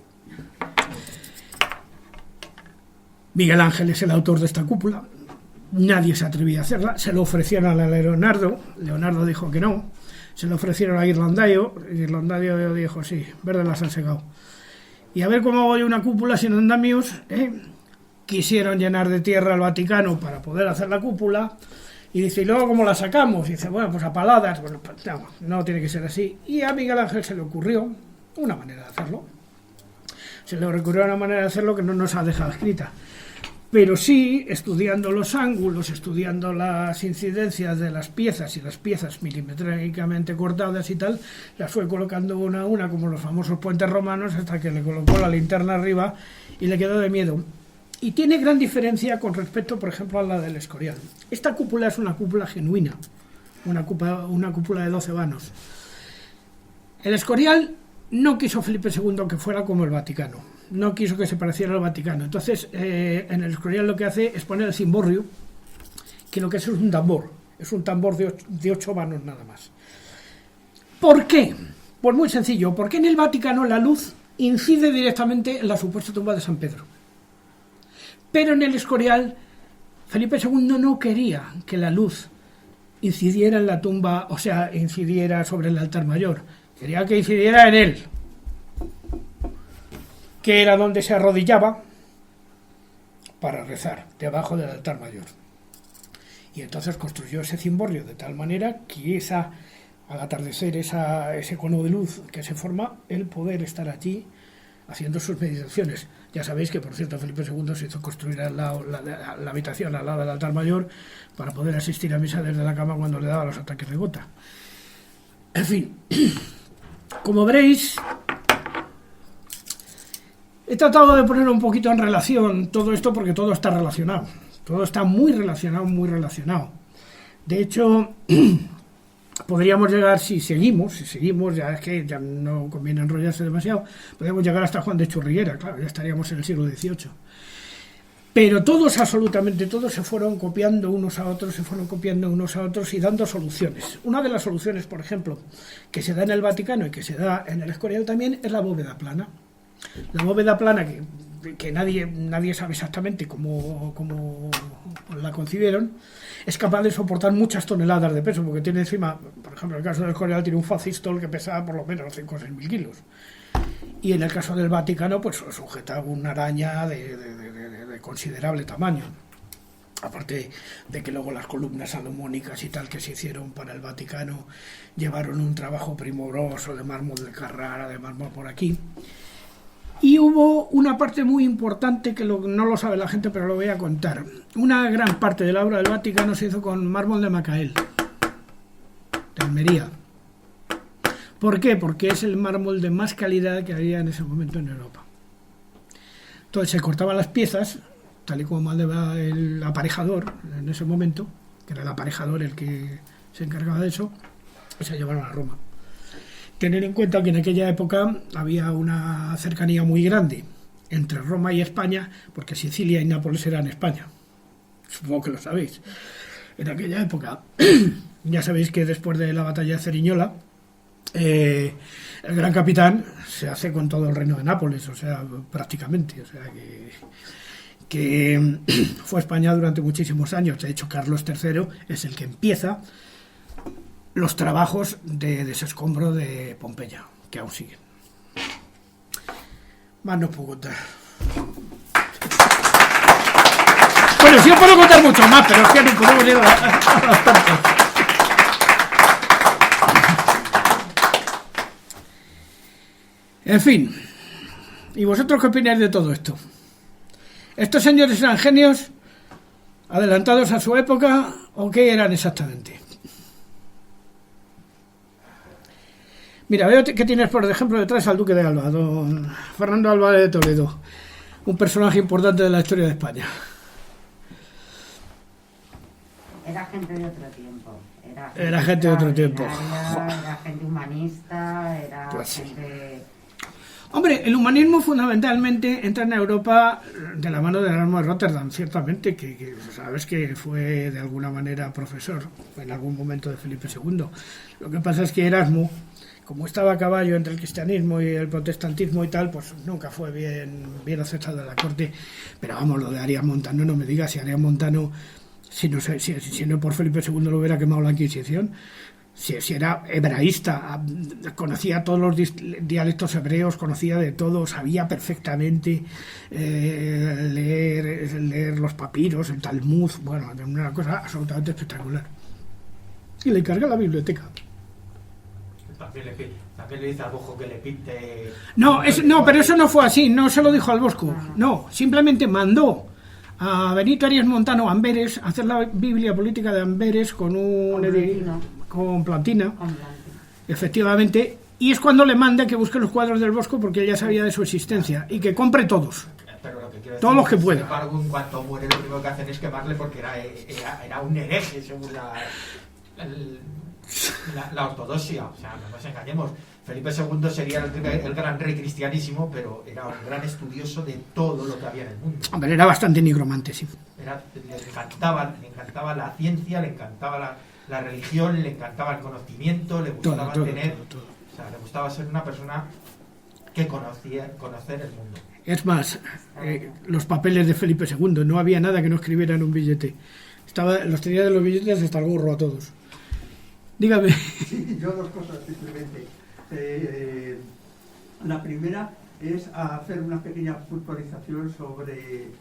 Miguel Ángel es el autor de esta cúpula. Nadie se atrevía a hacerla. Se lo ofrecieron a Leonardo. Leonardo dijo que no. Se lo ofrecieron a Ghirlandaio. Ghirlandaio dijo sí, verde las han segado. Y a ver cómo hago yo una cúpula sin andamios. Quisieron llenar de tierra el Vaticano para poder hacer la cúpula. Y dice, ¿y luego cómo la sacamos? Y dice, bueno, pues a paladas. Bueno, pues no tiene que ser así. Y a Miguel Ángel se le ocurrió una manera de hacerlo. Se le ocurrió una manera de hacerlo que no nos ha dejado escrita. Pero sí, estudiando los ángulos, estudiando las incidencias de las piezas y las piezas milimétricamente cortadas y tal, las fue colocando una a una como los famosos puentes romanos hasta que le colocó la linterna arriba y le quedó de miedo. Y tiene gran diferencia con respecto, por ejemplo, a la del Escorial. Esta cúpula es una cúpula genuina, una cúpula de 12 vanos. El Escorial no quiso Felipe II que fuera como el Vaticano, no quiso que se pareciera al Vaticano. Entonces, en el Escorial lo que hace es poner el cimborrio, que lo que es un tambor de 8 vanos nada más. ¿Por qué? Pues muy sencillo, porque en el Vaticano la luz incide directamente en la supuesta tumba de San Pedro. Pero en el Escorial, Felipe II no quería que la luz incidiera en la tumba, o sea, incidiera sobre el altar mayor. Quería que incidiera en él, que era donde se arrodillaba para rezar, debajo del altar mayor. Y entonces construyó ese cimborrio de tal manera que al atardecer ese cono de luz que se forma, el poder estar allí haciendo sus meditaciones. Ya sabéis que, por cierto, Felipe II se hizo construir la habitación al lado del altar mayor para poder asistir a misa desde la cama cuando le daba los ataques de gota. En fin, como veréis, he tratado de poner un poquito en relación todo esto porque todo está relacionado. Todo está muy relacionado, muy relacionado. De hecho, podríamos llegar, si seguimos, ya es que ya no conviene enrollarse demasiado, podríamos llegar hasta Juan de Churriguera, claro, ya estaríamos en el siglo XVIII. Pero todos, absolutamente todos, se fueron copiando unos a otros y dando soluciones. Una de las soluciones, por ejemplo, que se da en el Vaticano y que se da en el Escorial también, es la bóveda plana. La bóveda plana, que nadie sabe exactamente cómo la concibieron, es capaz de soportar muchas toneladas de peso, porque tiene encima, por ejemplo, en el caso del Escorial, tiene un facistol que pesa por lo menos 5 o 6 mil kilos. y en el caso del Vaticano pues sujeta una araña de considerable tamaño. Aparte de que luego las columnas salomónicas y tal que se hicieron para el Vaticano llevaron un trabajo primoroso de mármol de Carrara, de mármol por aquí. Y hubo una parte muy importante que no lo sabe la gente, pero lo voy a contar. Una gran parte de la obra del Vaticano se hizo con mármol de Macael, de Almería. ¿Por qué? Porque es el mármol de más calidad que había en ese momento en Europa. Entonces se cortaban las piezas, tal y como mandaba el aparejador en ese momento, que era el aparejador el que se encargaba de eso, y se llevaron a Roma. Tener en cuenta que en aquella época había una cercanía muy grande entre Roma y España, porque Sicilia y Nápoles eran España. Supongo que lo sabéis. En aquella época, ya sabéis que después de la batalla de Ceriñola, el gran capitán se hace con todo el reino de Nápoles, o sea, prácticamente, o sea que fue España durante muchísimos años. De hecho, Carlos III es el que empieza los trabajos de desescombro de Pompeya, que aún siguen. Más no puedo contar. Bueno, sí os puedo contar mucho más, pero es que no podemos ir a las tantas. En fin, ¿y vosotros qué opináis de todo esto? ¿Estos señores eran genios, adelantados a su época, o qué eran exactamente? Mira, veo que tienes, por ejemplo, detrás al duque de Alba, don Fernando Álvarez de Toledo, un personaje importante de la historia de España. Era gente de otro tiempo. Era gente de otro tiempo. Era gente humanista, era pues gente... Hombre, el humanismo fundamentalmente entra en Europa de la mano de Erasmo de Rotterdam, ciertamente, que sabes que fue de alguna manera profesor en algún momento de Felipe II. Lo que pasa es que Erasmo, como estaba a caballo entre el cristianismo y el protestantismo y tal, pues nunca fue bien aceptado en la corte. Pero vamos, lo de Arias Montano, no me digas, si Arias Montano, si no por Felipe II lo hubiera quemado la Inquisición, si era hebraísta, conocía todos los dialectos hebreos, conocía de todo, sabía perfectamente leer los papiros, el Talmud, bueno, una cosa absolutamente espectacular. Y le encarga la biblioteca. También le dice al Bosco que le pinte... No, pero eso no fue así, no se lo dijo al Bosco, no, simplemente mandó a Benito Arias Montano a Amberes a hacer la Biblia política de Amberes con Plantina, efectivamente, y es cuando le manda que busque los cuadros del Bosco porque ya sabía de su existencia y que compre todos. Pero lo que quiero decir, todos los que pueda. Sin embargo, en cuanto muere, lo primero que hacen es quemarle porque era un hereje según la ortodoxia. O sea, no nos engañemos. Felipe II sería el gran rey cristianísimo, pero era un gran estudioso de todo lo que había en el mundo. Hombre, era bastante nigromante, sí. Le encantaba la ciencia, le encantaba la religión, le encantaba el conocimiento, le gustaba todo. O sea, le gustaba ser una persona que conocer el mundo. Es más, los papeles de Felipe II, no había nada que no escribiera en un billete. Los tenía de los billetes hasta el gorro a todos. Dígame. Sí, yo dos cosas simplemente. La primera es hacer una pequeña puntualización sobre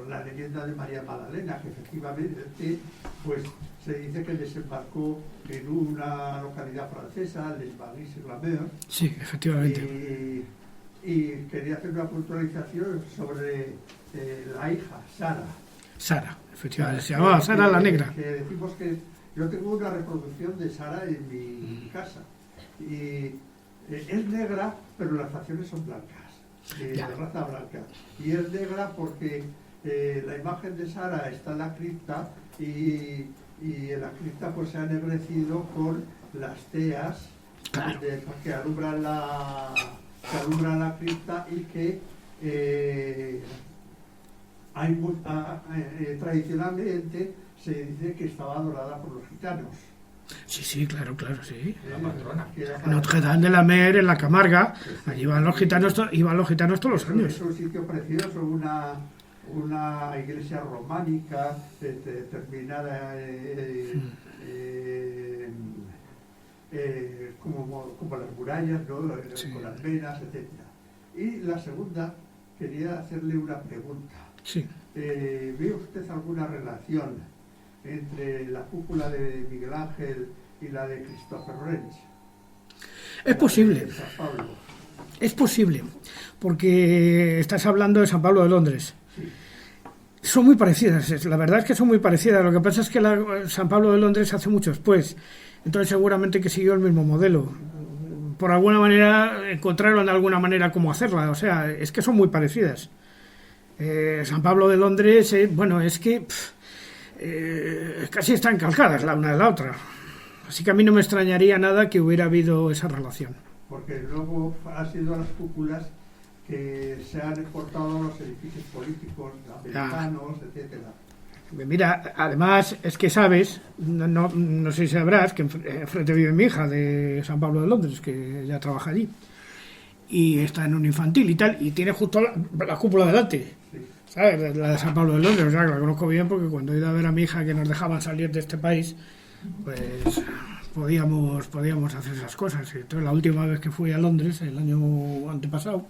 la leyenda de María Magdalena, que efectivamente pues se dice que desembarcó en una localidad francesa, Les Baris-sur-la-Mer. Sí, efectivamente. Y quería hacer una puntualización sobre la hija, Sara, efectivamente, se llamaba Sara la Negra. Que decimos que yo tengo una reproducción de Sara en mi casa y es negra, pero las facciones son blancas, de raza blanca. Y es negra porque la imagen de Sara está en la cripta y en la cripta pues se ha ennegrecido con las teas que alumbran la cripta y que tradicionalmente se dice que estaba adorada por los gitanos. Sí, claro, sí. La patrona. Notre Dame de la Mer, en la Camarga, allí iban los gitanos todos los años. Es un sitio precioso, una iglesia románica terminada como las murallas, ¿no? Sí. Con las venas, etc. Y la segunda, quería hacerle una pregunta. Sí. ¿Ve usted alguna relación entre la cúpula de Miguel Ángel y la de Christopher Wrench? Es posible. De San Pablo. Es posible, porque estás hablando de San Pablo de Londres. Sí. Son muy parecidas, la verdad es que son muy parecidas. Lo que pasa es que San Pablo de Londres hace mucho después, entonces seguramente que siguió el mismo modelo. Por alguna manera encontraron alguna manera cómo hacerla, o sea, es que son muy parecidas. San Pablo de Londres, bueno, es que casi están calcadas la una de la otra. Así que a mí no me extrañaría nada que hubiera habido esa relación. Porque luego ha sido a las cúpulas que se han exportado a los edificios políticos americanos, etcétera. Mira, además es que sabes, no sé si sabrás, que enfrente vive mi hija de San Pablo de Londres, que ya trabaja allí, y está en un infantil y tal, y tiene justo la cúpula delante, Sí. ¿sabes? La de San Pablo de Londres, o sea, que la conozco bien porque cuando he ido a ver a mi hija que nos dejaban salir de este país, pues podíamos hacer esas cosas. Y entonces la última vez que fui a Londres, el año antepasado,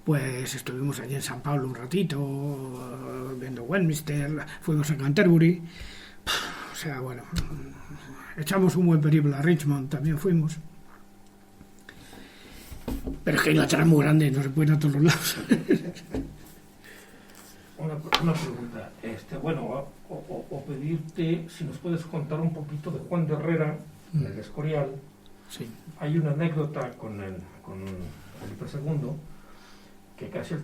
pues estuvimos allí en San Pablo un ratito, viendo Westminster, fuimos a Canterbury, o sea, bueno, echamos un buen periplo a Richmond, también fuimos. Pero es que Inglaterra es muy grande, no se puede ir a todos los lados. Una pregunta, bueno, o pedirte si nos puedes contar un poquito de Juan de Herrera, en el Escorial. Sí. Hay una anécdota con Felipe II, que casi el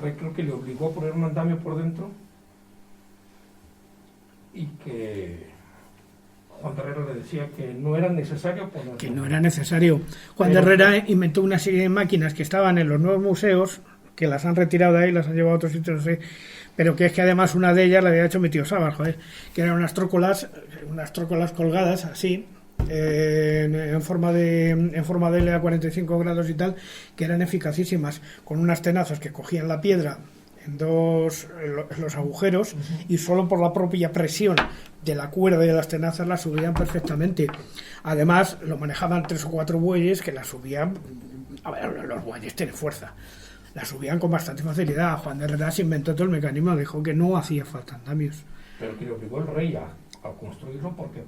rey creo que le obligó a poner un andamio por dentro, y que Juan de Herrera le decía que no era necesario ponerlo. Que no era necesario. Juan de Herrera inventó una serie de máquinas que estaban en los nuevos museos, que las han retirado de ahí, las han llevado a otros sitios, no sé, pero que es que además una de ellas la había hecho mi tío Sabas, joder, que eran unas trócolas colgadas así, en forma de L a 45 grados y tal, que eran eficacísimas, con unas tenazas que cogían la piedra en los agujeros, y solo por la propia presión de la cuerda y de las tenazas la subían perfectamente. Además lo manejaban 3 o 4 bueyes que la subían. A ver, los bueyes tienen fuerza, la subían con bastante facilidad. Juan de Herrera se inventó todo el mecanismo, dijo que no hacía falta andamios. Pero que le obligó el rey a construirlo porque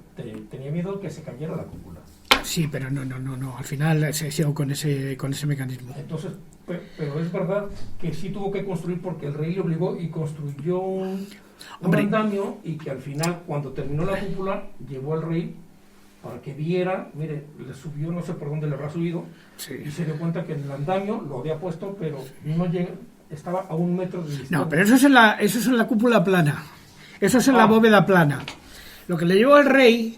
tenía miedo que se cayera la cúpula. Sí, pero no, al final se hizo con ese mecanismo. Entonces, pero es verdad que sí tuvo que construir porque el rey le obligó y construyó un andamio, y que al final, cuando terminó la cúpula, llevó al rey para que viera, mire, le subió, no sé por dónde le habrá subido, Sí. y se dio cuenta que el andamio lo había puesto, pero no llega, estaba a 1 metro de distancia. No, pero eso es en la cúpula plana, eso es en la bóveda plana. Lo que le llevó al rey,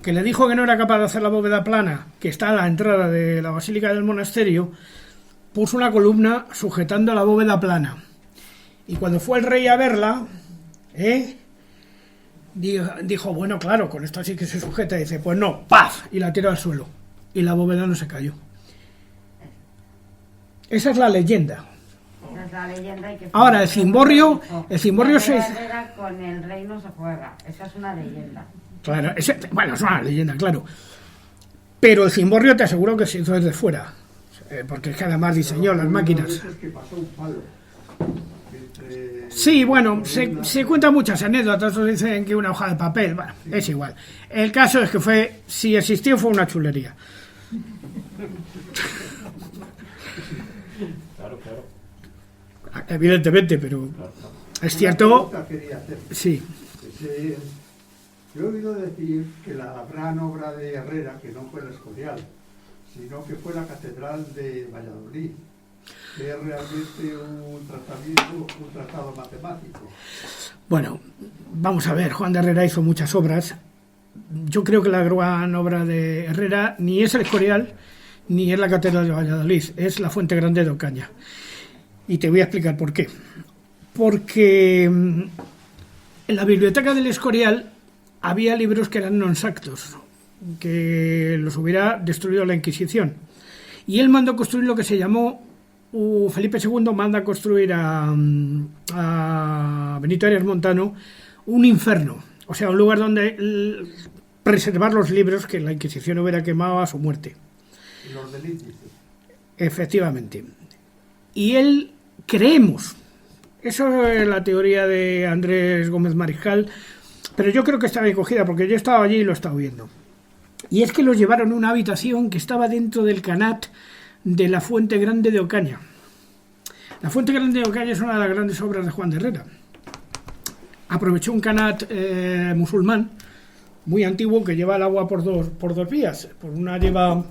que le dijo que no era capaz de hacer la bóveda plana, que está a la entrada de la basílica del monasterio, puso una columna sujetando a la bóveda plana. Y cuando fue el rey a verla, dijo, bueno, claro, con esto sí que se sujeta. Y dice, pues no, ¡paf! Y la tiró al suelo. Y la bóveda no se cayó. Esa es la leyenda. Esa es la leyenda. Y que Ahora, el cimborrio se... Herrera con el rey no se juega. Esa es una leyenda. Claro, bueno, es una leyenda, claro. Pero el cimborrio te aseguro que se hizo desde fuera. Porque es que además diseñó las máquinas. Es que pasó un palo. Sí, bueno, se cuentan muchas anécdotas, otros dicen que una hoja de papel, bueno, es igual. El caso es que si existió, fue una chulería. Claro. Evidentemente, pero es cierto. Sí. Yo he oído decir que la gran obra de Herrera, que no fue el Escorial, sino que fue la Catedral de Valladolid, que es realmente un tratado matemático. Bueno, vamos a ver, Juan de Herrera hizo muchas obras. Yo creo que la gran obra de Herrera ni es el Escorial, ni es la Catedral de Valladolid, es la Fuente Grande de Ocaña. Y te voy a explicar por qué. Porque en la biblioteca del Escorial había libros que eran non exactos, que los hubiera destruido la Inquisición. Y él mandó construir lo que se llamó, Felipe II manda construir a Benito Arias Montano un inferno, o sea, un lugar donde preservar los libros que la Inquisición hubiera quemado a su muerte. Los del índice. Efectivamente. Y él, creemos, eso es la teoría de Andrés Gómez Mariscal, pero yo creo que está bien cogida porque yo estaba allí y lo he estado viendo. Y es que los llevaron a una habitación que estaba dentro del canat de la Fuente Grande de Ocaña. La Fuente Grande de Ocaña es una de las grandes obras de Juan de Herrera. Aprovechó un canat musulmán muy antiguo que lleva el agua por dos vías. Por una lleva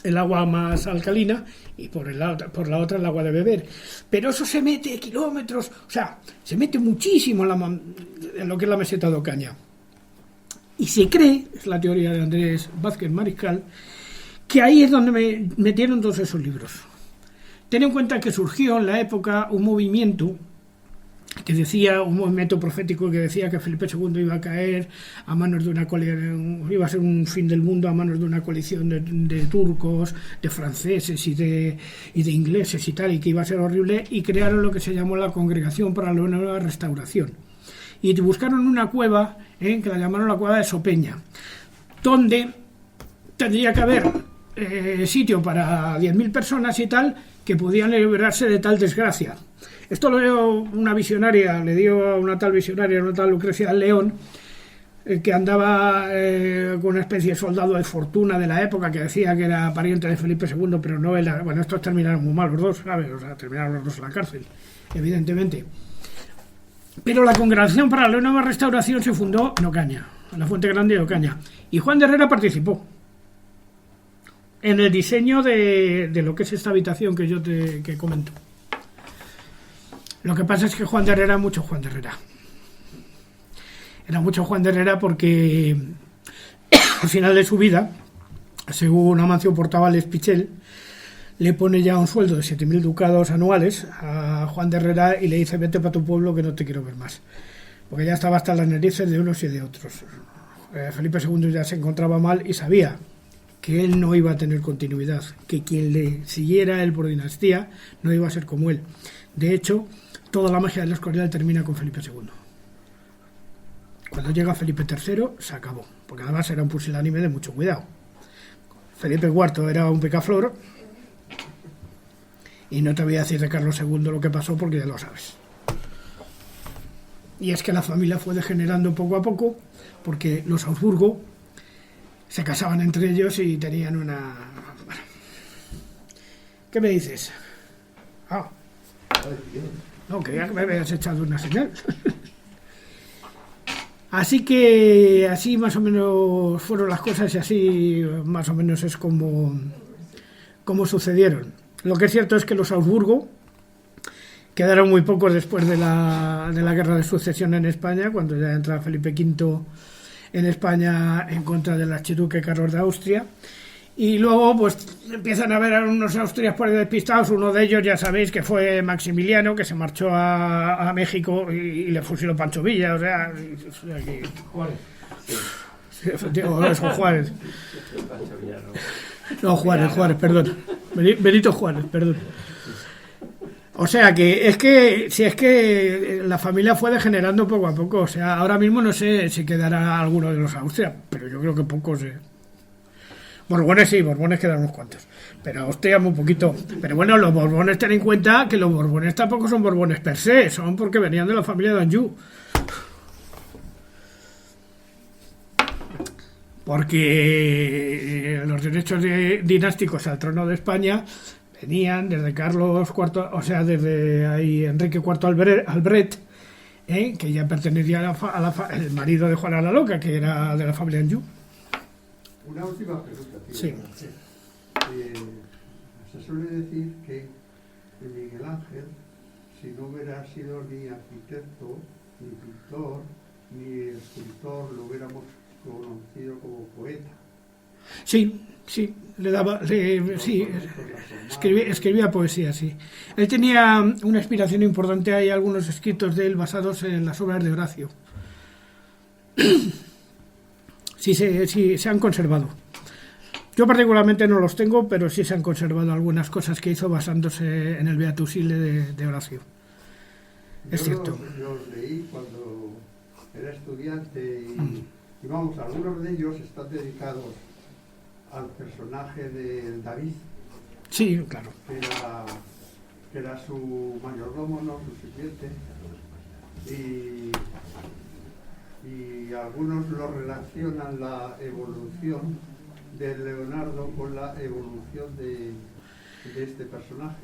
el agua más alcalina y por la otra el agua de beber. Pero eso se mete kilómetros, o sea, se mete muchísimo en lo que es la meseta de Ocaña. Y se cree, es la teoría de Andrés Vázquez Mariscal, que ahí es donde metieron todos esos libros. Ten en cuenta que surgió en la época un movimiento que decía, un movimiento profético que decía que Felipe II iba a caer a manos de una coalición, iba a ser un fin del mundo a manos de una coalición de turcos, de franceses y de ingleses y tal, y que iba a ser horrible, y crearon lo que se llamó la Congregación para la Nueva Restauración. Y buscaron una cueva, que la llamaron la cueva de Sopeña, donde tendría que haber sitio para 10.000 personas y tal, que podían librarse de tal desgracia. Esto lo dio una visionaria, le dio a una tal visionaria, una tal Lucrecia León, que andaba con una especie de soldado de fortuna de la época, que decía que era pariente de Felipe II, pero no era. Bueno, estos terminaron muy mal los dos, ¿sabes? O sea, terminaron los dos en la cárcel, evidentemente. Pero la Congregación para la Nueva Restauración se fundó en Ocaña, en la Fuente Grande de Ocaña, y Juan de Herrera participó en el diseño de lo que es esta habitación que yo que comento. Lo que pasa es que Juan de Herrera era mucho Juan de Herrera. Era mucho Juan de Herrera porque al final de su vida, según Amancio Portavales Pichel, le pone ya un sueldo de 7.000 ducados anuales a Juan de Herrera y le dice: vete para tu pueblo que no te quiero ver más. Porque ya estaba hasta las narices de unos y de otros. Felipe II ya se encontraba mal y sabía que él no iba a tener continuidad, que quien le siguiera él por dinastía no iba a ser como él. De hecho, toda la magia del Escorial termina con Felipe II. Cuando llega Felipe III, se acabó, porque además era un pusilánime de mucho cuidado. Felipe IV era un picaflor, y no te voy a decir de Carlos II lo que pasó, porque ya lo sabes. Y es que la familia fue degenerando poco a poco, porque los Habsburgo se casaban entre ellos y tenían una... Bueno. ¿Qué me dices? Ah. No, creía que me habías echado una señal. Así que así más o menos fueron las cosas y así más o menos es como sucedieron. Lo que es cierto es que los Habsburgo quedaron muy pocos después de la guerra de sucesión en España, cuando ya entra Felipe V en España en contra del archiduque Carlos de Austria. Y luego pues empiezan a haber unos austrias por ahí despistados. Uno de ellos ya sabéis que fue Maximiliano, que se marchó a México y le fusiló Pancho Villa. O sea, Juárez. Sí, efectivamente, eso, Juárez. No, Juárez, perdón. Benito Juárez, perdón. O sea que es que la familia fue degenerando poco a poco. O sea, ahora mismo no sé si quedará alguno de los Austria, pero yo creo que pocos. Borbones sí, Borbones quedan unos cuantos, pero Austria muy poquito. Pero bueno, los Borbones, ten en cuenta que los Borbones tampoco son Borbones per se, son porque venían de la familia de Anjou. Porque los derechos dinásticos al trono de España venían desde Carlos IV, o sea, desde ahí Enrique IV Albret, que ya pertenecía al marido de Juana la Loca, que era de la familia Anjou. Una última pregunta, tío. Sí. Se suele decir que Miguel Ángel, si no hubiera sido ni arquitecto, ni pintor, ni escultor, lo hubiéramos conocido como poeta. Sí, escribía poesía, sí. Él tenía una inspiración importante, hay algunos escritos de él basados en las obras de Horacio. Sí, se han conservado. Yo particularmente no los tengo, pero sí se han conservado algunas cosas que hizo basándose en el Beatus Ile de Horacio. Es cierto. Los leí cuando era estudiante Y vamos, algunos de ellos están dedicados al personaje de David, Sí, claro. que era su mayordomo, ¿no? Su sirviente. Y algunos lo relacionan la evolución de Leonardo con la evolución de este personaje.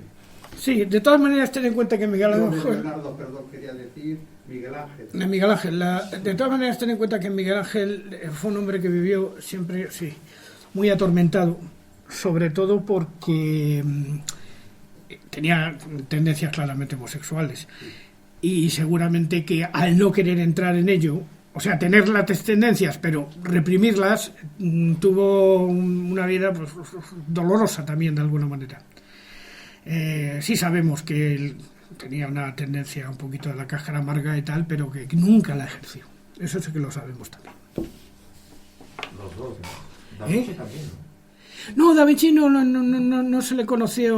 Sí, de todas maneras, ten en cuenta que Miguel No, de Ángel... Leonardo, perdón, quería decir Miguel Ángel. De Miguel Ángel. De todas maneras, ten en cuenta que Miguel Ángel fue un hombre que vivió siempre, sí, muy atormentado, sobre todo porque tenía tendencias claramente homosexuales. Y seguramente que al no querer entrar en ello, o sea, tener las tendencias, pero reprimirlas, tuvo una vida pues, dolorosa también, de alguna manera. Sí sabemos que él tenía una tendencia un poquito de la cáscara amarga y tal, pero que nunca la ejerció. Eso sí que lo sabemos también. Los dos, ¿no? Da Vinci también, ¿no? No, Da Vinci no se le conoció,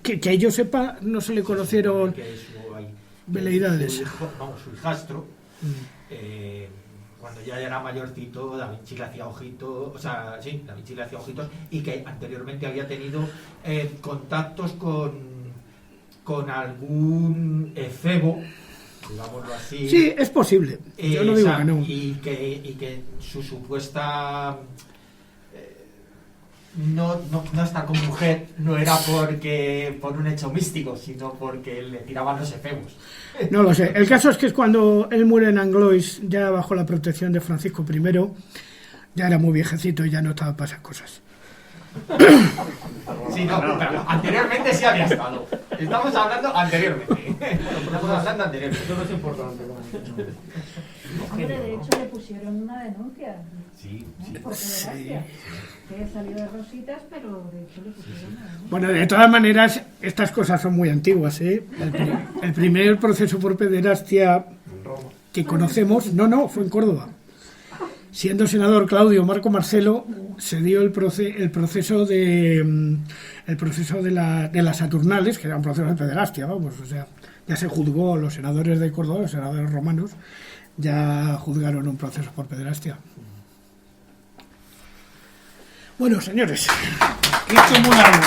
que yo sepa, no se le conocieron Que su veleidades. Su hijastro, cuando ya era mayorcito, Da Vinci le hacía ojitos, Da Vinci le hacía ojitos, y que anteriormente había tenido contactos con algún efebo, digámoslo así. Sí, es posible. Yo no digo que no. Y que su supuesta no estar con mujer no era por un hecho místico, sino porque le tiraban los efebos. No lo sé. El caso es que es cuando él muere en Anglois, ya bajo la protección de Francisco I, ya era muy viejecito y ya no estaba para esas cosas. Sí, pero anteriormente sí había estado. Estamos hablando anteriormente. Eso no es importante. Hombre, de hecho le pusieron una denuncia. Sí, Por pederastia. Que salió de rositas, pero de hecho le pusieron una denuncia. Bueno, de todas maneras, estas cosas son muy antiguas, ¿eh? El primer proceso por pederastia que conocemos, fue en Córdoba. Siendo senador Claudio Marco Marcelo, se dio el proceso de las Saturnales, que era un proceso de pederastia, vamos, o sea, ya se juzgó, los senadores de Córdoba, los senadores romanos, ya juzgaron un proceso por pederastia. Bueno, señores, que esto es muy largo.